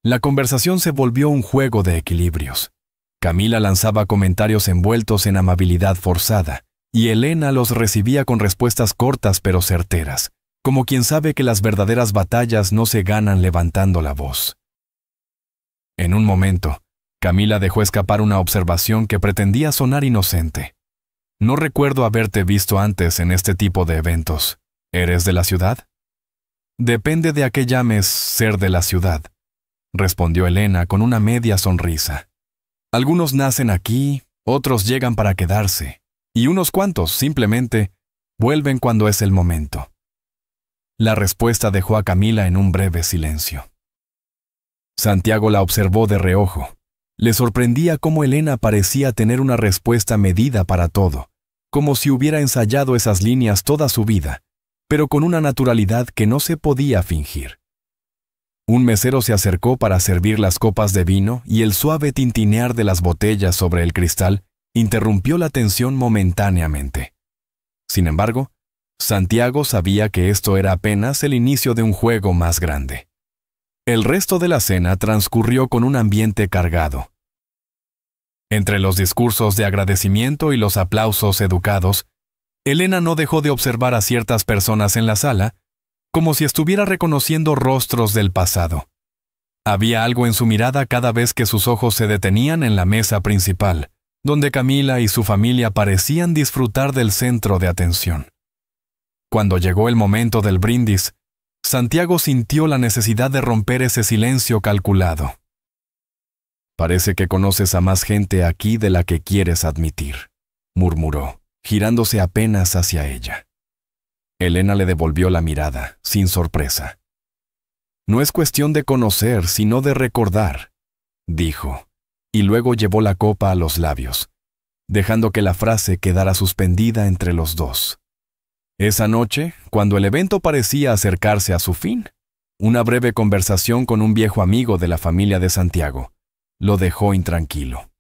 La conversación se volvió un juego de equilibrios. Camila lanzaba comentarios envueltos en amabilidad forzada, y Elena los recibía con respuestas cortas pero certeras, como quien sabe que las verdaderas batallas no se ganan levantando la voz. En un momento, Camila dejó escapar una observación que pretendía sonar inocente. «No recuerdo haberte visto antes en este tipo de eventos. ¿Eres de la ciudad?» «Depende de a qué llames ser de la ciudad», respondió Elena con una media sonrisa. «Algunos nacen aquí, otros llegan para quedarse, y unos cuantos, simplemente, vuelven cuando es el momento». La respuesta dejó a Camila en un breve silencio. Santiago la observó de reojo. Le sorprendía cómo Elena parecía tener una respuesta medida para todo, como si hubiera ensayado esas líneas toda su vida, pero con una naturalidad que no se podía fingir. Un mesero se acercó para servir las copas de vino y el suave tintinear de las botellas sobre el cristal interrumpió la tensión momentáneamente. Sin embargo, Santiago sabía que esto era apenas el inicio de un juego más grande. El resto de la cena transcurrió con un ambiente cargado. Entre los discursos de agradecimiento y los aplausos educados, Elena no dejó de observar a ciertas personas en la sala, como si estuviera reconociendo rostros del pasado. Había algo en su mirada cada vez que sus ojos se detenían en la mesa principal, donde Camila y su familia parecían disfrutar del centro de atención. Cuando llegó el momento del brindis, Santiago sintió la necesidad de romper ese silencio calculado. «Parece que conoces a más gente aquí de la que quieres admitir», murmuró, girándose apenas hacia ella. Elena le devolvió la mirada, sin sorpresa. «No es cuestión de conocer, sino de recordar», dijo, y luego llevó la copa a los labios, dejando que la frase quedara suspendida entre los dos. Esa noche, cuando el evento parecía acercarse a su fin, una breve conversación con un viejo amigo de la familia de Santiago lo dejó intranquilo.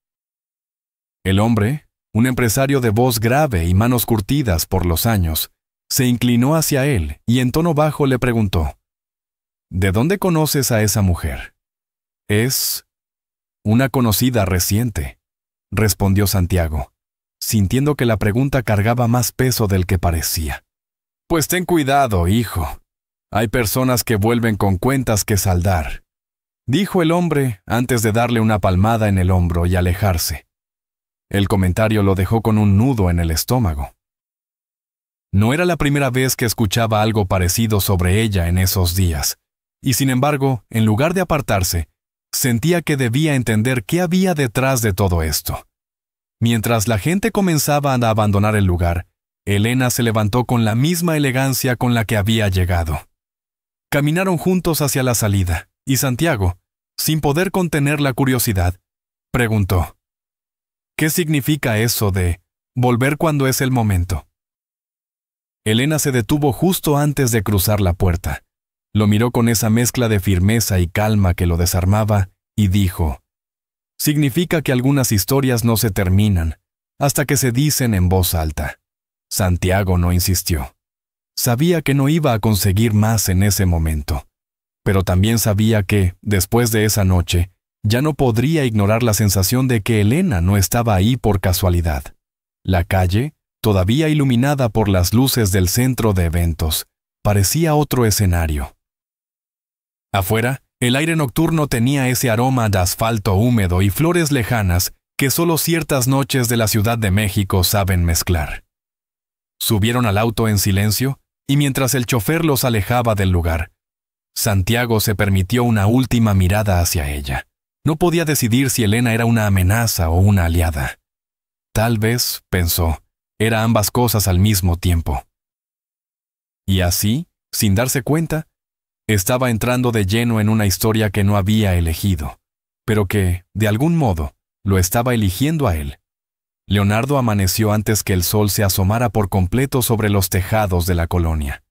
El hombre, un empresario de voz grave y manos curtidas por los años, se inclinó hacia él y en tono bajo le preguntó: ¿De dónde conoces a esa mujer? Es una conocida reciente, respondió Santiago, sintiendo que la pregunta cargaba más peso del que parecía. Pues ten cuidado, hijo. Hay personas que vuelven con cuentas que saldar, dijo el hombre antes de darle una palmada en el hombro y alejarse. El comentario lo dejó con un nudo en el estómago. No era la primera vez que escuchaba algo parecido sobre ella en esos días, y sin embargo, en lugar de apartarse, sentía que debía entender qué había detrás de todo esto. Mientras la gente comenzaba a abandonar el lugar, Elena se levantó con la misma elegancia con la que había llegado. Caminaron juntos hacia la salida, y Santiago, sin poder contener la curiosidad, preguntó: ¿qué significa eso de volver cuando es el momento? Elena se detuvo justo antes de cruzar la puerta. Lo miró con esa mezcla de firmeza y calma que lo desarmaba y dijo: significa que algunas historias no se terminan hasta que se dicen en voz alta. Santiago no insistió. Sabía que no iba a conseguir más en ese momento, pero también sabía que, después de esa noche, ya no podría ignorar la sensación de que Elena no estaba ahí por casualidad. La calle, todavía iluminada por las luces del centro de eventos, parecía otro escenario. Afuera, el aire nocturno tenía ese aroma de asfalto húmedo y flores lejanas que solo ciertas noches de la Ciudad de México saben mezclar. Subieron al auto en silencio, y mientras el chofer los alejaba del lugar, Santiago se permitió una última mirada hacia ella. No podía decidir si Elena era una amenaza o una aliada. Tal vez, pensó, era ambas cosas al mismo tiempo. Y así, sin darse cuenta, estaba entrando de lleno en una historia que no había elegido, pero que, de algún modo, lo estaba eligiendo a él. Leonardo amaneció antes que el sol se asomara por completo sobre los tejados de la colonia.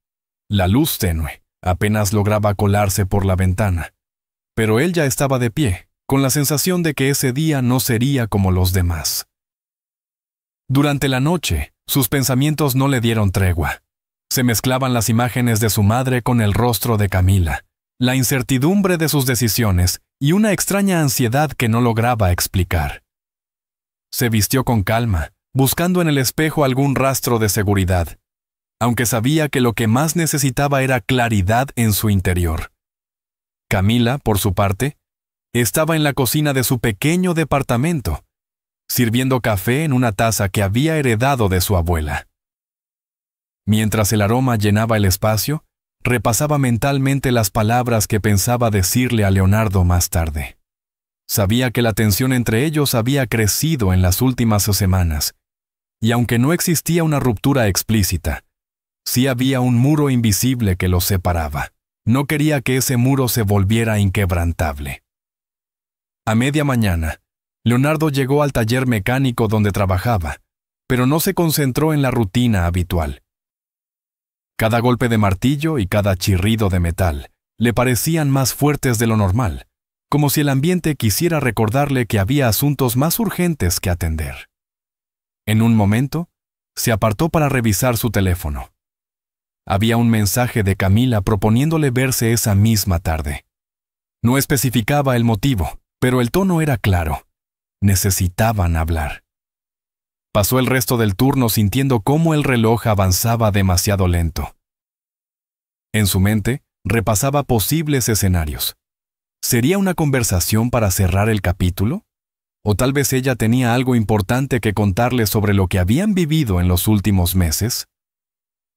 La luz tenue apenas lograba colarse por la ventana, pero él ya estaba de pie, con la sensación de que ese día no sería como los demás. Durante la noche, sus pensamientos no le dieron tregua. Se mezclaban las imágenes de su madre con el rostro de Camila, la incertidumbre de sus decisiones y una extraña ansiedad que no lograba explicar. Se vistió con calma, buscando en el espejo algún rastro de seguridad, aunque sabía que lo que más necesitaba era claridad en su interior. Camila, por su parte, estaba en la cocina de su pequeño departamento, sirviendo café en una taza que había heredado de su abuela. Mientras el aroma llenaba el espacio, repasaba mentalmente las palabras que pensaba decirle a Leonardo más tarde. Sabía que la tensión entre ellos había crecido en las últimas semanas, y aunque no existía una ruptura explícita, sí había un muro invisible que los separaba. No quería que ese muro se volviera inquebrantable. A media mañana, Leonardo llegó al taller mecánico donde trabajaba, pero no se concentró en la rutina habitual. Cada golpe de martillo y cada chirrido de metal le parecían más fuertes de lo normal, como si el ambiente quisiera recordarle que había asuntos más urgentes que atender. En un momento, se apartó para revisar su teléfono. Había un mensaje de Camila proponiéndole verse esa misma tarde. No especificaba el motivo, pero el tono era claro. Necesitaban hablar. Pasó el resto del turno sintiendo cómo el reloj avanzaba demasiado lento. En su mente, repasaba posibles escenarios. ¿Sería una conversación para cerrar el capítulo? ¿O tal vez ella tenía algo importante que contarle sobre lo que habían vivido en los últimos meses?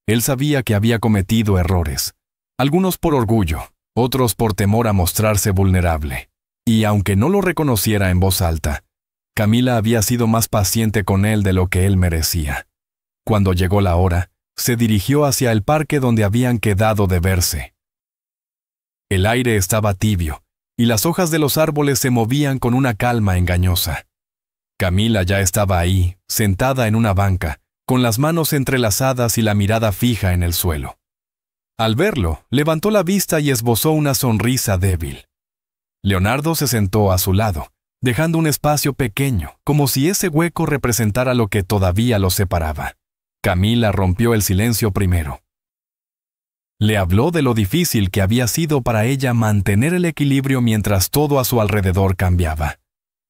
Él sabía que había cometido errores, algunos por orgullo, otros por temor a mostrarse vulnerable. Y aunque no lo reconociera en voz alta, Camila había sido más paciente con él de lo que él merecía. Cuando llegó la hora, se dirigió hacia el parque donde habían quedado de verse. El aire estaba tibio, y las hojas de los árboles se movían con una calma engañosa. Camila ya estaba ahí, sentada en una banca, con las manos entrelazadas y la mirada fija en el suelo. Al verlo, levantó la vista y esbozó una sonrisa débil. Leonardo se sentó a su lado, dejando un espacio pequeño, como si ese hueco representara lo que todavía los separaba. Camila rompió el silencio primero. Le habló de lo difícil que había sido para ella mantener el equilibrio mientras todo a su alrededor cambiaba.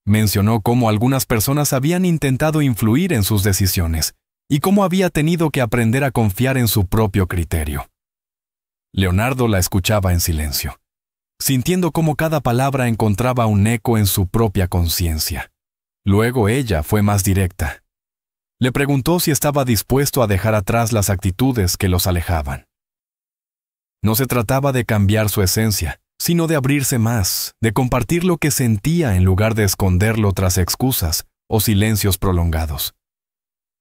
Mencionó cómo algunas personas habían intentado influir en sus decisiones y cómo había tenido que aprender a confiar en su propio criterio. Leonardo la escuchaba en silencio, sintiendo cómo cada palabra encontraba un eco en su propia conciencia. Luego ella fue más directa. Le preguntó si estaba dispuesto a dejar atrás las actitudes que los alejaban. No se trataba de cambiar su esencia, sino de abrirse más, de compartir lo que sentía en lugar de esconderlo tras excusas o silencios prolongados.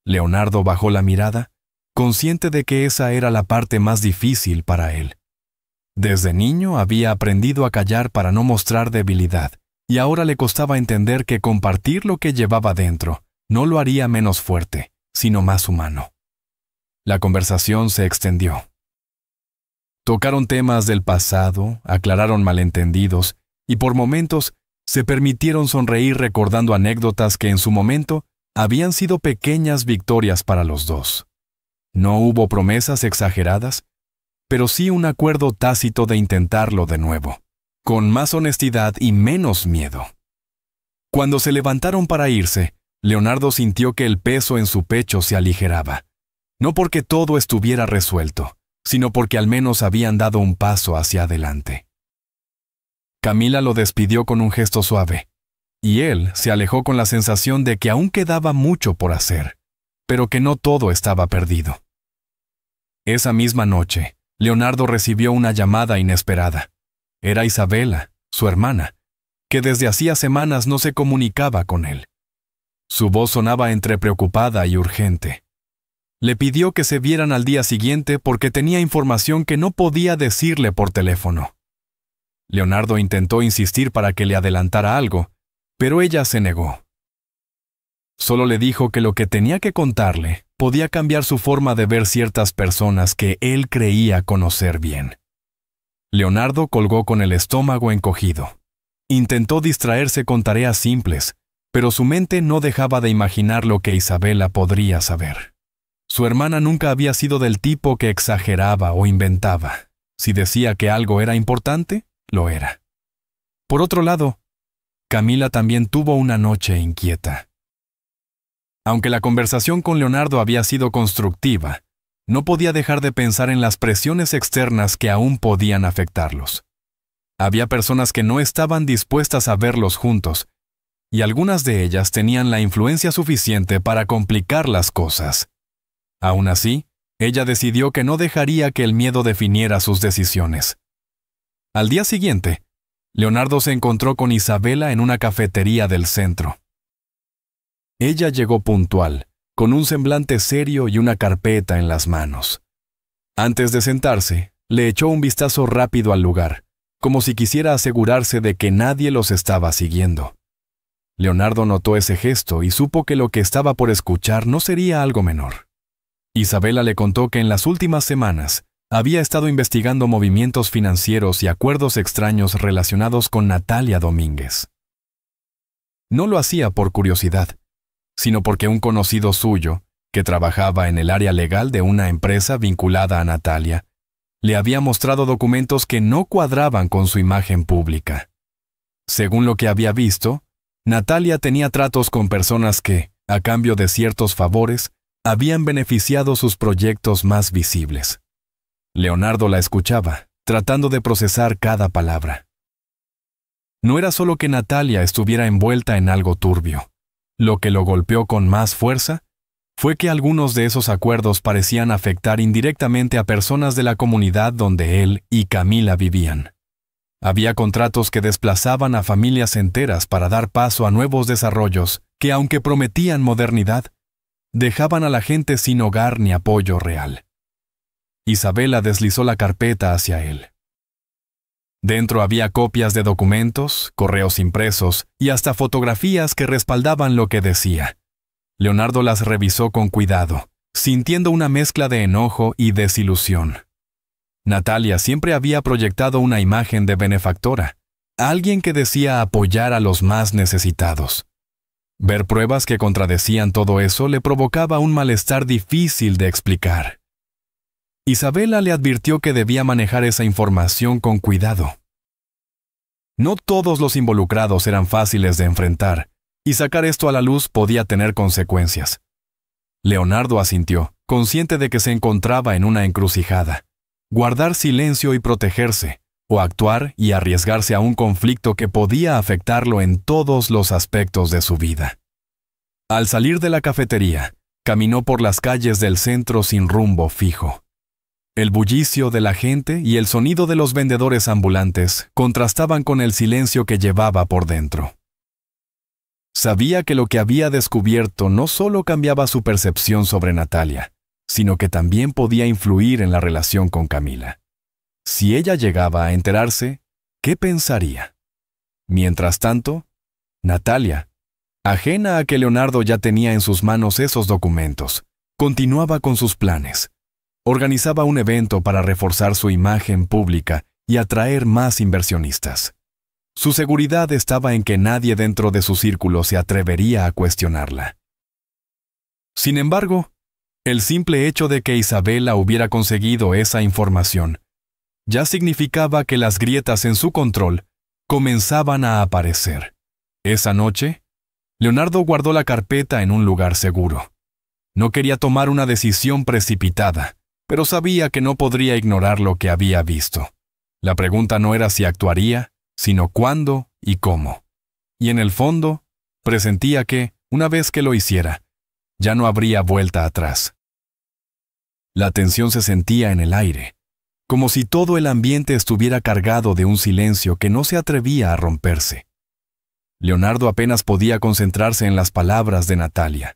Leonardo bajó la mirada, consciente de que esa era la parte más difícil para él. Desde niño había aprendido a callar para no mostrar debilidad, y ahora le costaba entender que compartir lo que llevaba dentro no lo haría menos fuerte, sino más humano. La conversación se extendió. Tocaron temas del pasado, aclararon malentendidos, y por momentos se permitieron sonreír recordando anécdotas que en su momento habían sido pequeñas victorias para los dos. No hubo promesas exageradas, pero sí un acuerdo tácito de intentarlo de nuevo, con más honestidad y menos miedo. Cuando se levantaron para irse, Leonardo sintió que el peso en su pecho se aligeraba, no porque todo estuviera resuelto, sino porque al menos habían dado un paso hacia adelante. Camila lo despidió con un gesto suave, y él se alejó con la sensación de que aún quedaba mucho por hacer, pero que no todo estaba perdido. Esa misma noche, Leonardo recibió una llamada inesperada. Era Isabela, su hermana, que desde hacía semanas no se comunicaba con él. Su voz sonaba entre preocupada y urgente. Le pidió que se vieran al día siguiente porque tenía información que no podía decirle por teléfono. Leonardo intentó insistir para que le adelantara algo, pero ella se negó. Solo le dijo que lo que tenía que contarle podía cambiar su forma de ver ciertas personas que él creía conocer bien. Leonardo colgó con el estómago encogido. Intentó distraerse con tareas simples, pero su mente no dejaba de imaginar lo que Isabela podría saber. Su hermana nunca había sido del tipo que exageraba o inventaba. Si decía que algo era importante, lo era. Por otro lado, Camila también tuvo una noche inquieta. Aunque la conversación con Leonardo había sido constructiva, no podía dejar de pensar en las presiones externas que aún podían afectarlos. Había personas que no estaban dispuestas a verlos juntos, y algunas de ellas tenían la influencia suficiente para complicar las cosas. Aún así, ella decidió que no dejaría que el miedo definiera sus decisiones. Al día siguiente, Leonardo se encontró con Isabela en una cafetería del centro. Ella llegó puntual, con un semblante serio y una carpeta en las manos. Antes de sentarse, le echó un vistazo rápido al lugar, como si quisiera asegurarse de que nadie los estaba siguiendo. Leonardo notó ese gesto y supo que lo que estaba por escuchar no sería algo menor. Isabela le contó que en las últimas semanas había estado investigando movimientos financieros y acuerdos extraños relacionados con Natalia Domínguez. No lo hacía por curiosidad, sino porque un conocido suyo, que trabajaba en el área legal de una empresa vinculada a Natalia, le había mostrado documentos que no cuadraban con su imagen pública. Según lo que había visto, Natalia tenía tratos con personas que, a cambio de ciertos favores, habían beneficiado sus proyectos más visibles. Leonardo la escuchaba, tratando de procesar cada palabra. No era solo que Natalia estuviera envuelta en algo turbio. Lo que lo golpeó con más fuerza fue que algunos de esos acuerdos parecían afectar indirectamente a personas de la comunidad donde él y Camila vivían. Había contratos que desplazaban a familias enteras para dar paso a nuevos desarrollos que, aunque prometían modernidad, dejaban a la gente sin hogar ni apoyo real. Isabela deslizó la carpeta hacia él. Dentro había copias de documentos, correos impresos y hasta fotografías que respaldaban lo que decía. Leonardo las revisó con cuidado, sintiendo una mezcla de enojo y desilusión. Natalia siempre había proyectado una imagen de benefactora, alguien que decía apoyar a los más necesitados. Ver pruebas que contradecían todo eso le provocaba un malestar difícil de explicar. Isabela le advirtió que debía manejar esa información con cuidado. No todos los involucrados eran fáciles de enfrentar, y sacar esto a la luz podía tener consecuencias. Leonardo asintió, consciente de que se encontraba en una encrucijada. Guardar silencio y protegerse, o actuar y arriesgarse a un conflicto que podía afectarlo en todos los aspectos de su vida. Al salir de la cafetería, caminó por las calles del centro sin rumbo fijo. El bullicio de la gente y el sonido de los vendedores ambulantes contrastaban con el silencio que llevaba por dentro. Sabía que lo que había descubierto no solo cambiaba su percepción sobre Natalia, sino que también podía influir en la relación con Camila. Si ella llegaba a enterarse, ¿qué pensaría? Mientras tanto, Natalia, ajena a que Leonardo ya tenía en sus manos esos documentos, continuaba con sus planes. Organizaba un evento para reforzar su imagen pública y atraer más inversionistas. Su seguridad estaba en que nadie dentro de su círculo se atrevería a cuestionarla. Sin embargo, el simple hecho de que Isabela hubiera conseguido esa información ya significaba que las grietas en su control comenzaban a aparecer. Esa noche, Leonardo guardó la carpeta en un lugar seguro. No quería tomar una decisión precipitada, pero sabía que no podría ignorar lo que había visto. La pregunta no era si actuaría, sino cuándo y cómo. Y en el fondo, presentía que, una vez que lo hiciera, ya no habría vuelta atrás. La tensión se sentía en el aire, como si todo el ambiente estuviera cargado de un silencio que no se atrevía a romperse. Leonardo apenas podía concentrarse en las palabras de Natalia,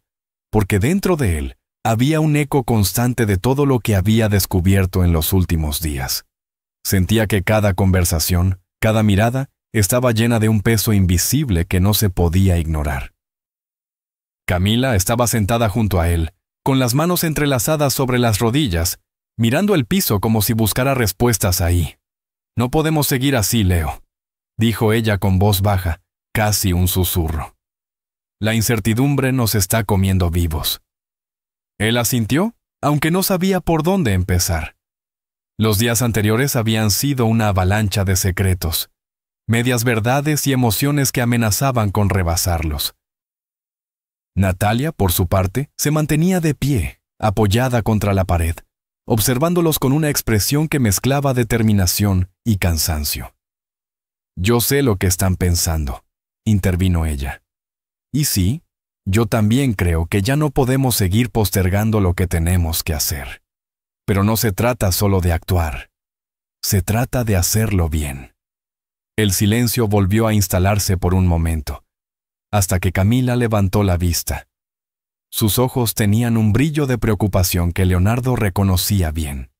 porque dentro de él había un eco constante de todo lo que había descubierto en los últimos días. Sentía que cada conversación, cada mirada, estaba llena de un peso invisible que no se podía ignorar. Camila estaba sentada junto a él, con las manos entrelazadas sobre las rodillas, mirando el piso como si buscara respuestas ahí. «No podemos seguir así, Leo», dijo ella con voz baja, casi un susurro. «La incertidumbre nos está comiendo vivos». Él asintió, aunque no sabía por dónde empezar. Los días anteriores habían sido una avalancha de secretos, medias verdades y emociones que amenazaban con rebasarlos. Natalia, por su parte, se mantenía de pie, apoyada contra la pared, observándolos con una expresión que mezclaba determinación y cansancio. «Yo sé lo que están pensando», intervino ella. «Y sí, yo también creo que ya no podemos seguir postergando lo que tenemos que hacer. Pero no se trata solo de actuar. Se trata de hacerlo bien». El silencio volvió a instalarse por un momento, hasta que Camila levantó la vista. Sus ojos tenían un brillo de preocupación que Leonardo reconocía bien.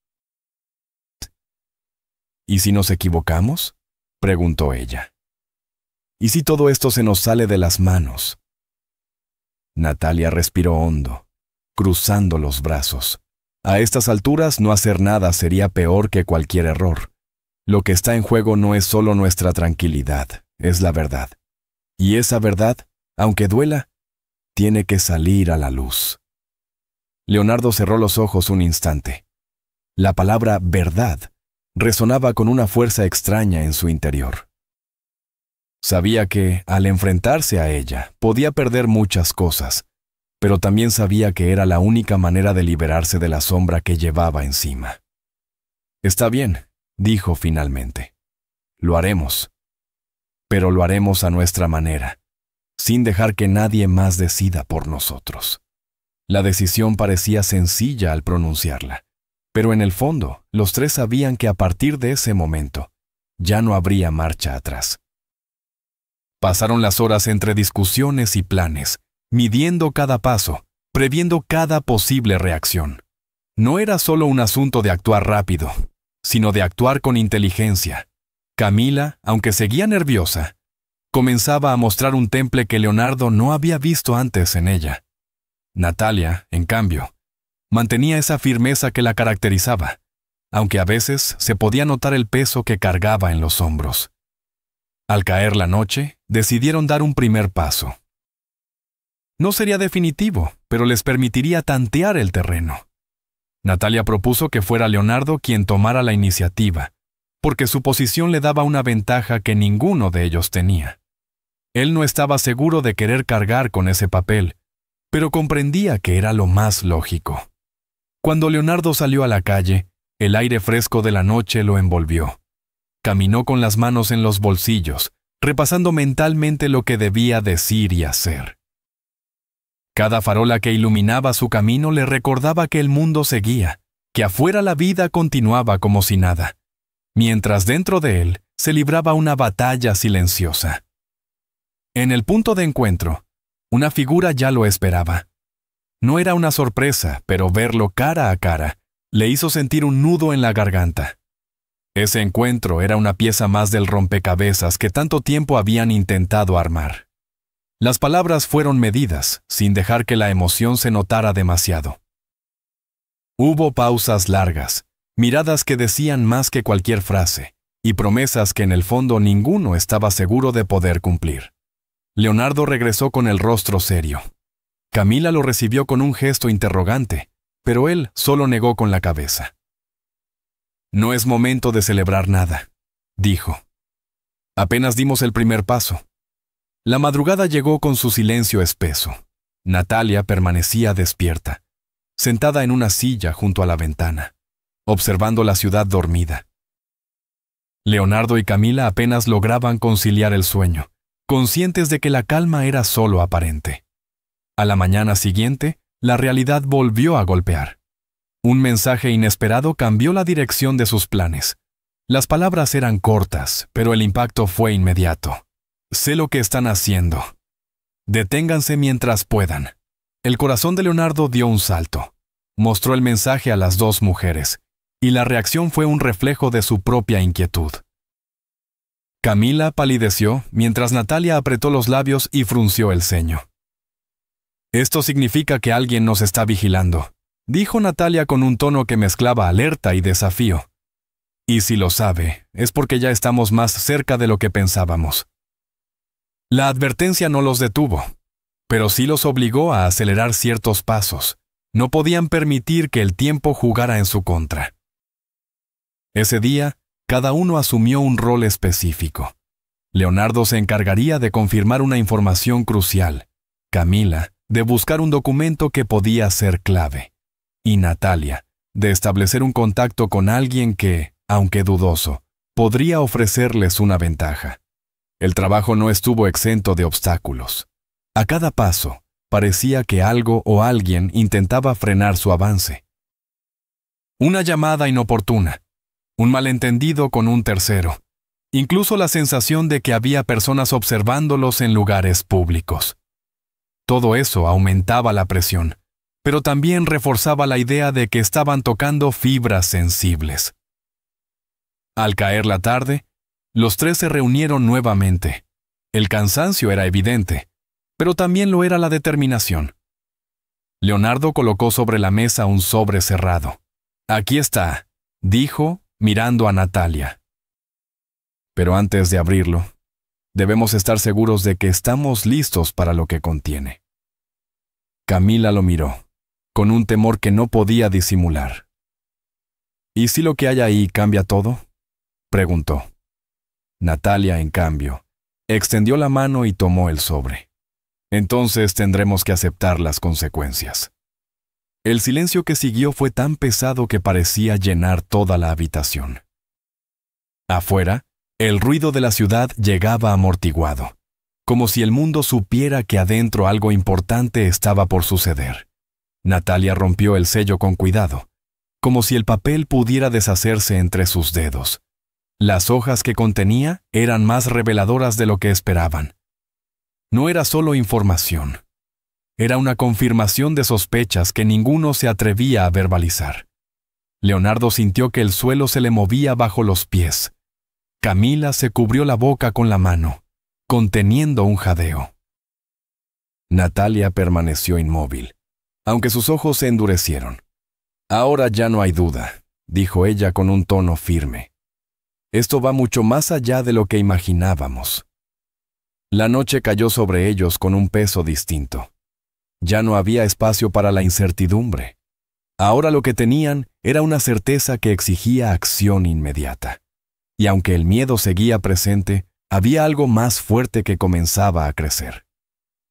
«¿Y si nos equivocamos?», preguntó ella. «¿Y si todo esto se nos sale de las manos?». Natalia respiró hondo, cruzando los brazos. A estas alturas no hacer nada sería peor que cualquier error. Lo que está en juego no es solo nuestra tranquilidad, es la verdad. Y esa verdad, aunque duela, tiene que salir a la luz. Leonardo cerró los ojos un instante. La palabra verdad resonaba con una fuerza extraña en su interior. Sabía que, al enfrentarse a ella, podía perder muchas cosas, pero también sabía que era la única manera de liberarse de la sombra que llevaba encima. «Está bien», dijo finalmente. «Lo haremos. Pero lo haremos a nuestra manera, sin dejar que nadie más decida por nosotros». La decisión parecía sencilla al pronunciarla, pero en el fondo, los tres sabían que a partir de ese momento, ya no habría marcha atrás. Pasaron las horas entre discusiones y planes, midiendo cada paso, previendo cada posible reacción. No era solo un asunto de actuar rápido, sino de actuar con inteligencia. Camila, aunque seguía nerviosa, comenzaba a mostrar un temple que Leonardo no había visto antes en ella. Natalia, en cambio, mantenía esa firmeza que la caracterizaba, aunque a veces se podía notar el peso que cargaba en los hombros. Al caer la noche, decidieron dar un primer paso. No sería definitivo, pero les permitiría tantear el terreno. Natalia propuso que fuera Leonardo quien tomara la iniciativa, porque su posición le daba una ventaja que ninguno de ellos tenía. Él no estaba seguro de querer cargar con ese papel, pero comprendía que era lo más lógico. Cuando Leonardo salió a la calle, el aire fresco de la noche lo envolvió. Caminó con las manos en los bolsillos, repasando mentalmente lo que debía decir y hacer. Cada farola que iluminaba su camino le recordaba que el mundo seguía, que afuera la vida continuaba como si nada, mientras dentro de él se libraba una batalla silenciosa. En el punto de encuentro, una figura ya lo esperaba. No era una sorpresa, pero verlo cara a cara le hizo sentir un nudo en la garganta. Ese encuentro era una pieza más del rompecabezas que tanto tiempo habían intentado armar. Las palabras fueron medidas, sin dejar que la emoción se notara demasiado. Hubo pausas largas, miradas que decían más que cualquier frase, y promesas que en el fondo ninguno estaba seguro de poder cumplir. Leonardo regresó con el rostro serio. Camila lo recibió con un gesto interrogante, pero él solo negó con la cabeza. «No es momento de celebrar nada», dijo. «Apenas dimos el primer paso». La madrugada llegó con su silencio espeso. Natalia permanecía despierta, sentada en una silla junto a la ventana, observando la ciudad dormida. Leonardo y Camila apenas lograban conciliar el sueño, conscientes de que la calma era solo aparente. A la mañana siguiente, la realidad volvió a golpear. Un mensaje inesperado cambió la dirección de sus planes. Las palabras eran cortas, pero el impacto fue inmediato. «Sé lo que están haciendo. Deténganse mientras puedan». El corazón de Leonardo dio un salto. Mostró el mensaje a las dos mujeres, y la reacción fue un reflejo de su propia inquietud. Camila palideció, mientras Natalia apretó los labios y frunció el ceño. «Esto significa que alguien nos está vigilando», dijo Natalia con un tono que mezclaba alerta y desafío. «Y si lo sabe, es porque ya estamos más cerca de lo que pensábamos». La advertencia no los detuvo, pero sí los obligó a acelerar ciertos pasos. No podían permitir que el tiempo jugara en su contra. Ese día, cada uno asumió un rol específico. Leonardo se encargaría de confirmar una información crucial, Camila, de buscar un documento que podía ser clave, y Natalia, de establecer un contacto con alguien que, aunque dudoso, podría ofrecerles una ventaja. El trabajo no estuvo exento de obstáculos. A cada paso, parecía que algo o alguien intentaba frenar su avance. Una llamada inoportuna, un malentendido con un tercero, incluso la sensación de que había personas observándolos en lugares públicos. Todo eso aumentaba la presión, pero también reforzaba la idea de que estaban tocando fibras sensibles. Al caer la tarde, los tres se reunieron nuevamente. El cansancio era evidente, pero también lo era la determinación. Leonardo colocó sobre la mesa un sobre cerrado. «Aquí está», dijo, mirando a Natalia. «Pero antes de abrirlo, debemos estar seguros de que estamos listos para lo que contiene». Camila lo miró, con un temor que no podía disimular. «¿Y si lo que hay ahí cambia todo?», preguntó. Natalia, en cambio, extendió la mano y tomó el sobre. «Entonces tendremos que aceptar las consecuencias». El silencio que siguió fue tan pesado que parecía llenar toda la habitación. Afuera, el ruido de la ciudad llegaba amortiguado, como si el mundo supiera que adentro algo importante estaba por suceder. Natalia rompió el sello con cuidado, como si el papel pudiera deshacerse entre sus dedos. Las hojas que contenía eran más reveladoras de lo que esperaban. No era solo información. Era una confirmación de sospechas que ninguno se atrevía a verbalizar. Leonardo sintió que el suelo se le movía bajo los pies. Camila se cubrió la boca con la mano, conteniendo un jadeo. Natalia permaneció inmóvil, aunque sus ojos se endurecieron. «Ahora ya no hay duda», dijo ella con un tono firme. «Esto va mucho más allá de lo que imaginábamos». La noche cayó sobre ellos con un peso distinto. Ya no había espacio para la incertidumbre. Ahora lo que tenían era una certeza que exigía acción inmediata. Y aunque el miedo seguía presente, había algo más fuerte que comenzaba a crecer: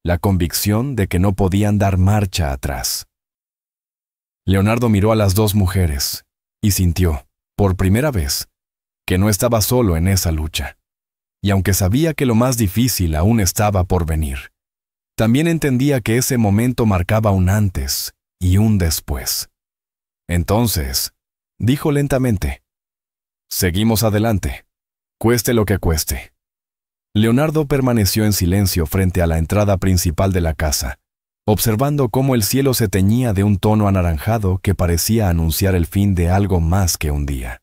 la convicción de que no podían dar marcha atrás. Leonardo miró a las dos mujeres y sintió, por primera vez, que no estaba solo en esa lucha. Y aunque sabía que lo más difícil aún estaba por venir, también entendía que ese momento marcaba un antes y un después. Entonces, dijo lentamente: «Seguimos adelante, cueste lo que cueste». Leonardo permaneció en silencio frente a la entrada principal de la casa, observando cómo el cielo se teñía de un tono anaranjado que parecía anunciar el fin de algo más que un día.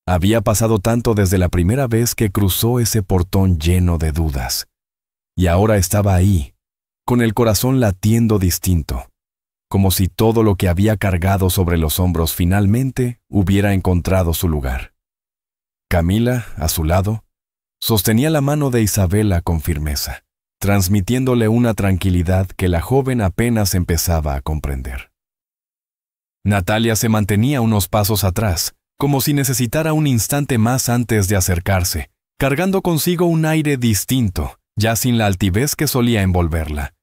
Había pasado tanto desde la primera vez que cruzó ese portón lleno de dudas, y ahora estaba ahí, con el corazón latiendo distinto, como si todo lo que había cargado sobre los hombros finalmente hubiera encontrado su lugar. Camila, a su lado, sostenía la mano de Isabela con firmeza, transmitiéndole una tranquilidad que la joven apenas empezaba a comprender. Natalia se mantenía unos pasos atrás, como si necesitara un instante más antes de acercarse, cargando consigo un aire distinto, ya sin la altivez que solía envolverla,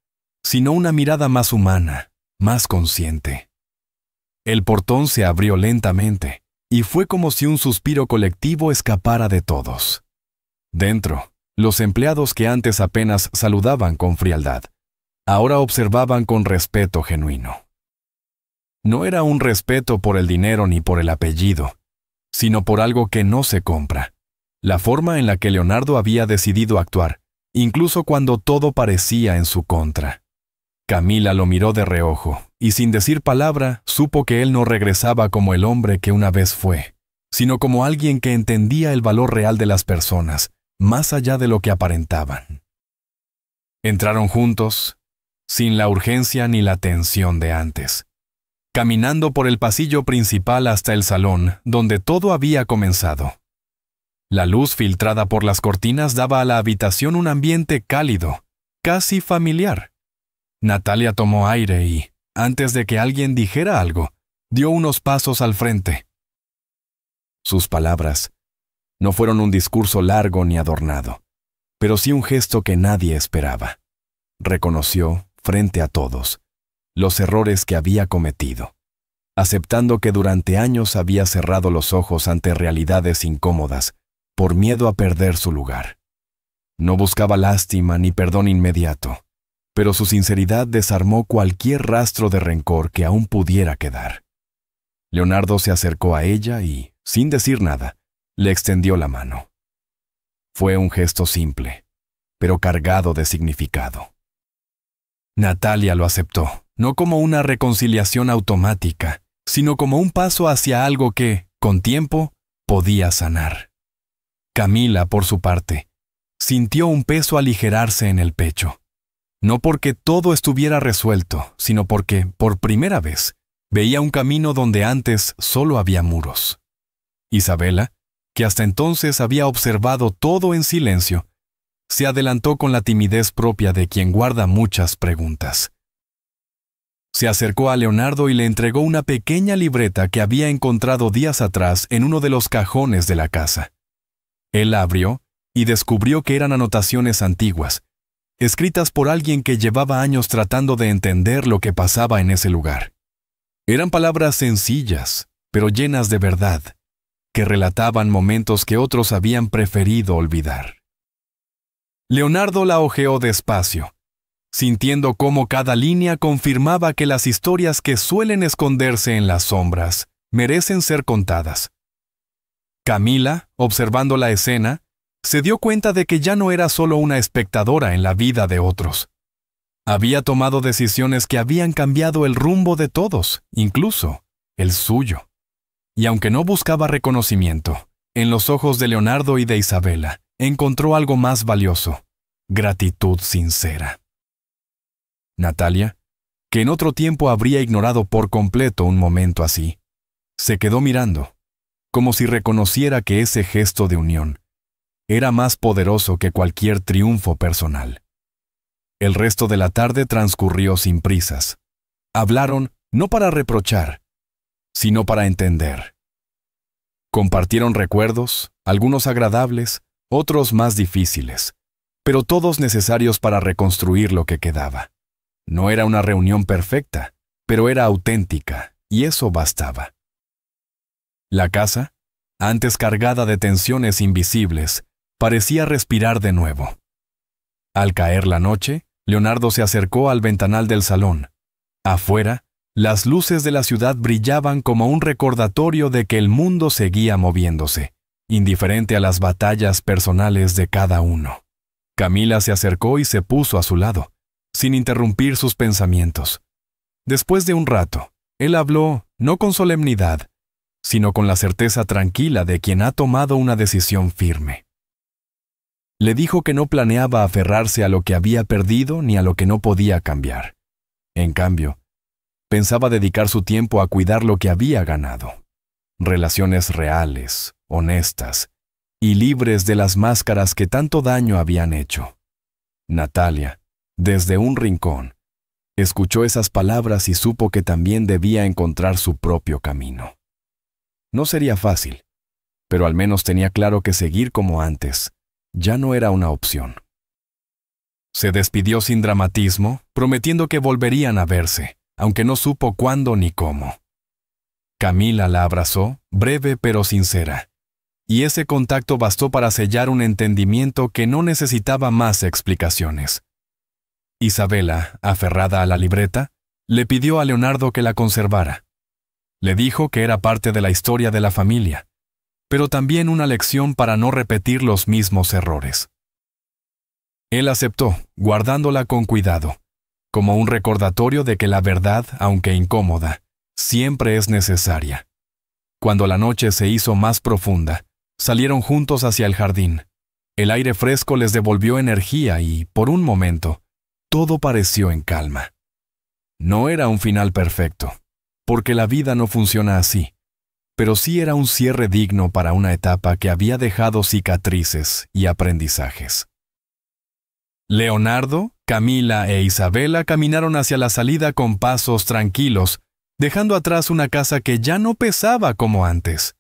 sino una mirada más humana, más consciente. El portón se abrió lentamente, y fue como si un suspiro colectivo escapara de todos. Dentro, los empleados que antes apenas saludaban con frialdad, ahora observaban con respeto genuino. No era un respeto por el dinero ni por el apellido, sino por algo que no se compra: la forma en la que Leonardo había decidido actuar, incluso cuando todo parecía en su contra. Camila lo miró de reojo, y sin decir palabra, supo que él no regresaba como el hombre que una vez fue, sino como alguien que entendía el valor real de las personas, más allá de lo que aparentaban. Entraron juntos, sin la urgencia ni la tensión de antes, caminando por el pasillo principal hasta el salón, donde todo había comenzado. La luz filtrada por las cortinas daba a la habitación un ambiente cálido, casi familiar. Natalia tomó aire y, antes de que alguien dijera algo, dio unos pasos al frente. Sus palabras no fueron un discurso largo ni adornado, pero sí un gesto que nadie esperaba. Reconoció, frente a todos, los errores que había cometido, aceptando que durante años había cerrado los ojos ante realidades incómodas por miedo a perder su lugar. No buscaba lástima ni perdón inmediato, pero su sinceridad desarmó cualquier rastro de rencor que aún pudiera quedar. Leonardo se acercó a ella y, sin decir nada, le extendió la mano. Fue un gesto simple, pero cargado de significado. Natalia lo aceptó, no como una reconciliación automática, sino como un paso hacia algo que, con tiempo, podía sanar. Camila, por su parte, sintió un peso aligerarse en el pecho. No porque todo estuviera resuelto, sino porque, por primera vez, veía un camino donde antes solo había muros. Isabela, que hasta entonces había observado todo en silencio, se adelantó con la timidez propia de quien guarda muchas preguntas. Se acercó a Leonardo y le entregó una pequeña libreta que había encontrado días atrás en uno de los cajones de la casa. Él la abrió y descubrió que eran anotaciones antiguas, escritas por alguien que llevaba años tratando de entender lo que pasaba en ese lugar. Eran palabras sencillas, pero llenas de verdad, que relataban momentos que otros habían preferido olvidar. Leonardo la hojeó despacio, sintiendo cómo cada línea confirmaba que las historias que suelen esconderse en las sombras merecen ser contadas. Camila, observando la escena, se dio cuenta de que ya no era solo una espectadora en la vida de otros. Había tomado decisiones que habían cambiado el rumbo de todos, incluso el suyo. Y aunque no buscaba reconocimiento, en los ojos de Leonardo y de Isabela encontró algo más valioso: gratitud sincera. Natalia, que en otro tiempo habría ignorado por completo un momento así, se quedó mirando, como si reconociera que ese gesto de unión era más poderoso que cualquier triunfo personal. El resto de la tarde transcurrió sin prisas. Hablaron no para reprochar, sino para entender. Compartieron recuerdos, algunos agradables, otros más difíciles, pero todos necesarios para reconstruir lo que quedaba. No era una reunión perfecta, pero era auténtica, y eso bastaba. La casa, antes cargada de tensiones invisibles, parecía respirar de nuevo. Al caer la noche, Leonardo se acercó al ventanal del salón. Afuera, las luces de la ciudad brillaban como un recordatorio de que el mundo seguía moviéndose, indiferente a las batallas personales de cada uno. Camila se acercó y se puso a su lado, sin interrumpir sus pensamientos. Después de un rato, él habló no con solemnidad, sino con la certeza tranquila de quien ha tomado una decisión firme. Le dijo que no planeaba aferrarse a lo que había perdido ni a lo que no podía cambiar. En cambio, pensaba dedicar su tiempo a cuidar lo que había ganado. Relaciones reales, honestas y libres de las máscaras que tanto daño habían hecho. Natalia, desde un rincón, escuchó esas palabras y supo que también debía encontrar su propio camino. No sería fácil, pero al menos tenía claro que seguir como antes ya no era una opción. Se despidió sin dramatismo, prometiendo que volverían a verse, aunque no supo cuándo ni cómo. Camila la abrazó, breve pero sincera, y ese contacto bastó para sellar un entendimiento que no necesitaba más explicaciones. Isabela, aferrada a la libreta, le pidió a Leonardo que la conservara. Le dijo que era parte de la historia de la familia, pero también una lección para no repetir los mismos errores. Él aceptó, guardándola con cuidado, como un recordatorio de que la verdad, aunque incómoda, siempre es necesaria. Cuando la noche se hizo más profunda, salieron juntos hacia el jardín. El aire fresco les devolvió energía y, por un momento, todo pareció en calma. No era un final perfecto, porque la vida no funciona así, pero sí era un cierre digno para una etapa que había dejado cicatrices y aprendizajes. Leonardo, Camila e Isabela caminaron hacia la salida con pasos tranquilos, dejando atrás una casa que ya no pesaba como antes.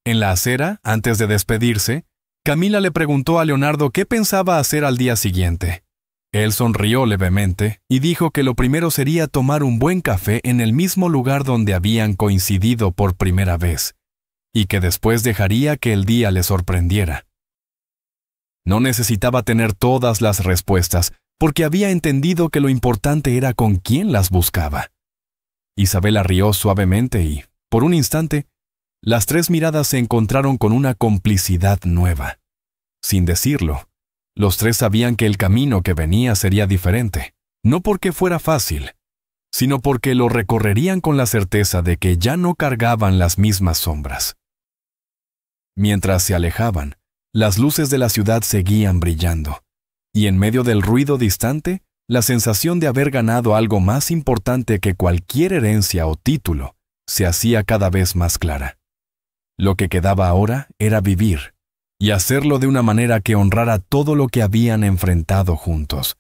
En la acera, antes de despedirse, Camila le preguntó a Leonardo qué pensaba hacer al día siguiente. Él sonrió levemente y dijo que lo primero sería tomar un buen café en el mismo lugar donde habían coincidido por primera vez, y que después dejaría que el día le sorprendiera. No necesitaba tener todas las respuestas, porque había entendido que lo importante era con quién las buscaba. Isabela rió suavemente y, por un instante, las tres miradas se encontraron con una complicidad nueva. Sin decirlo, los tres sabían que el camino que venía sería diferente, no porque fuera fácil, sino porque lo recorrerían con la certeza de que ya no cargaban las mismas sombras. Mientras se alejaban, las luces de la ciudad seguían brillando, y en medio del ruido distante, la sensación de haber ganado algo más importante que cualquier herencia o título se hacía cada vez más clara. Lo que quedaba ahora era vivir, y hacerlo de una manera que honrara todo lo que habían enfrentado juntos,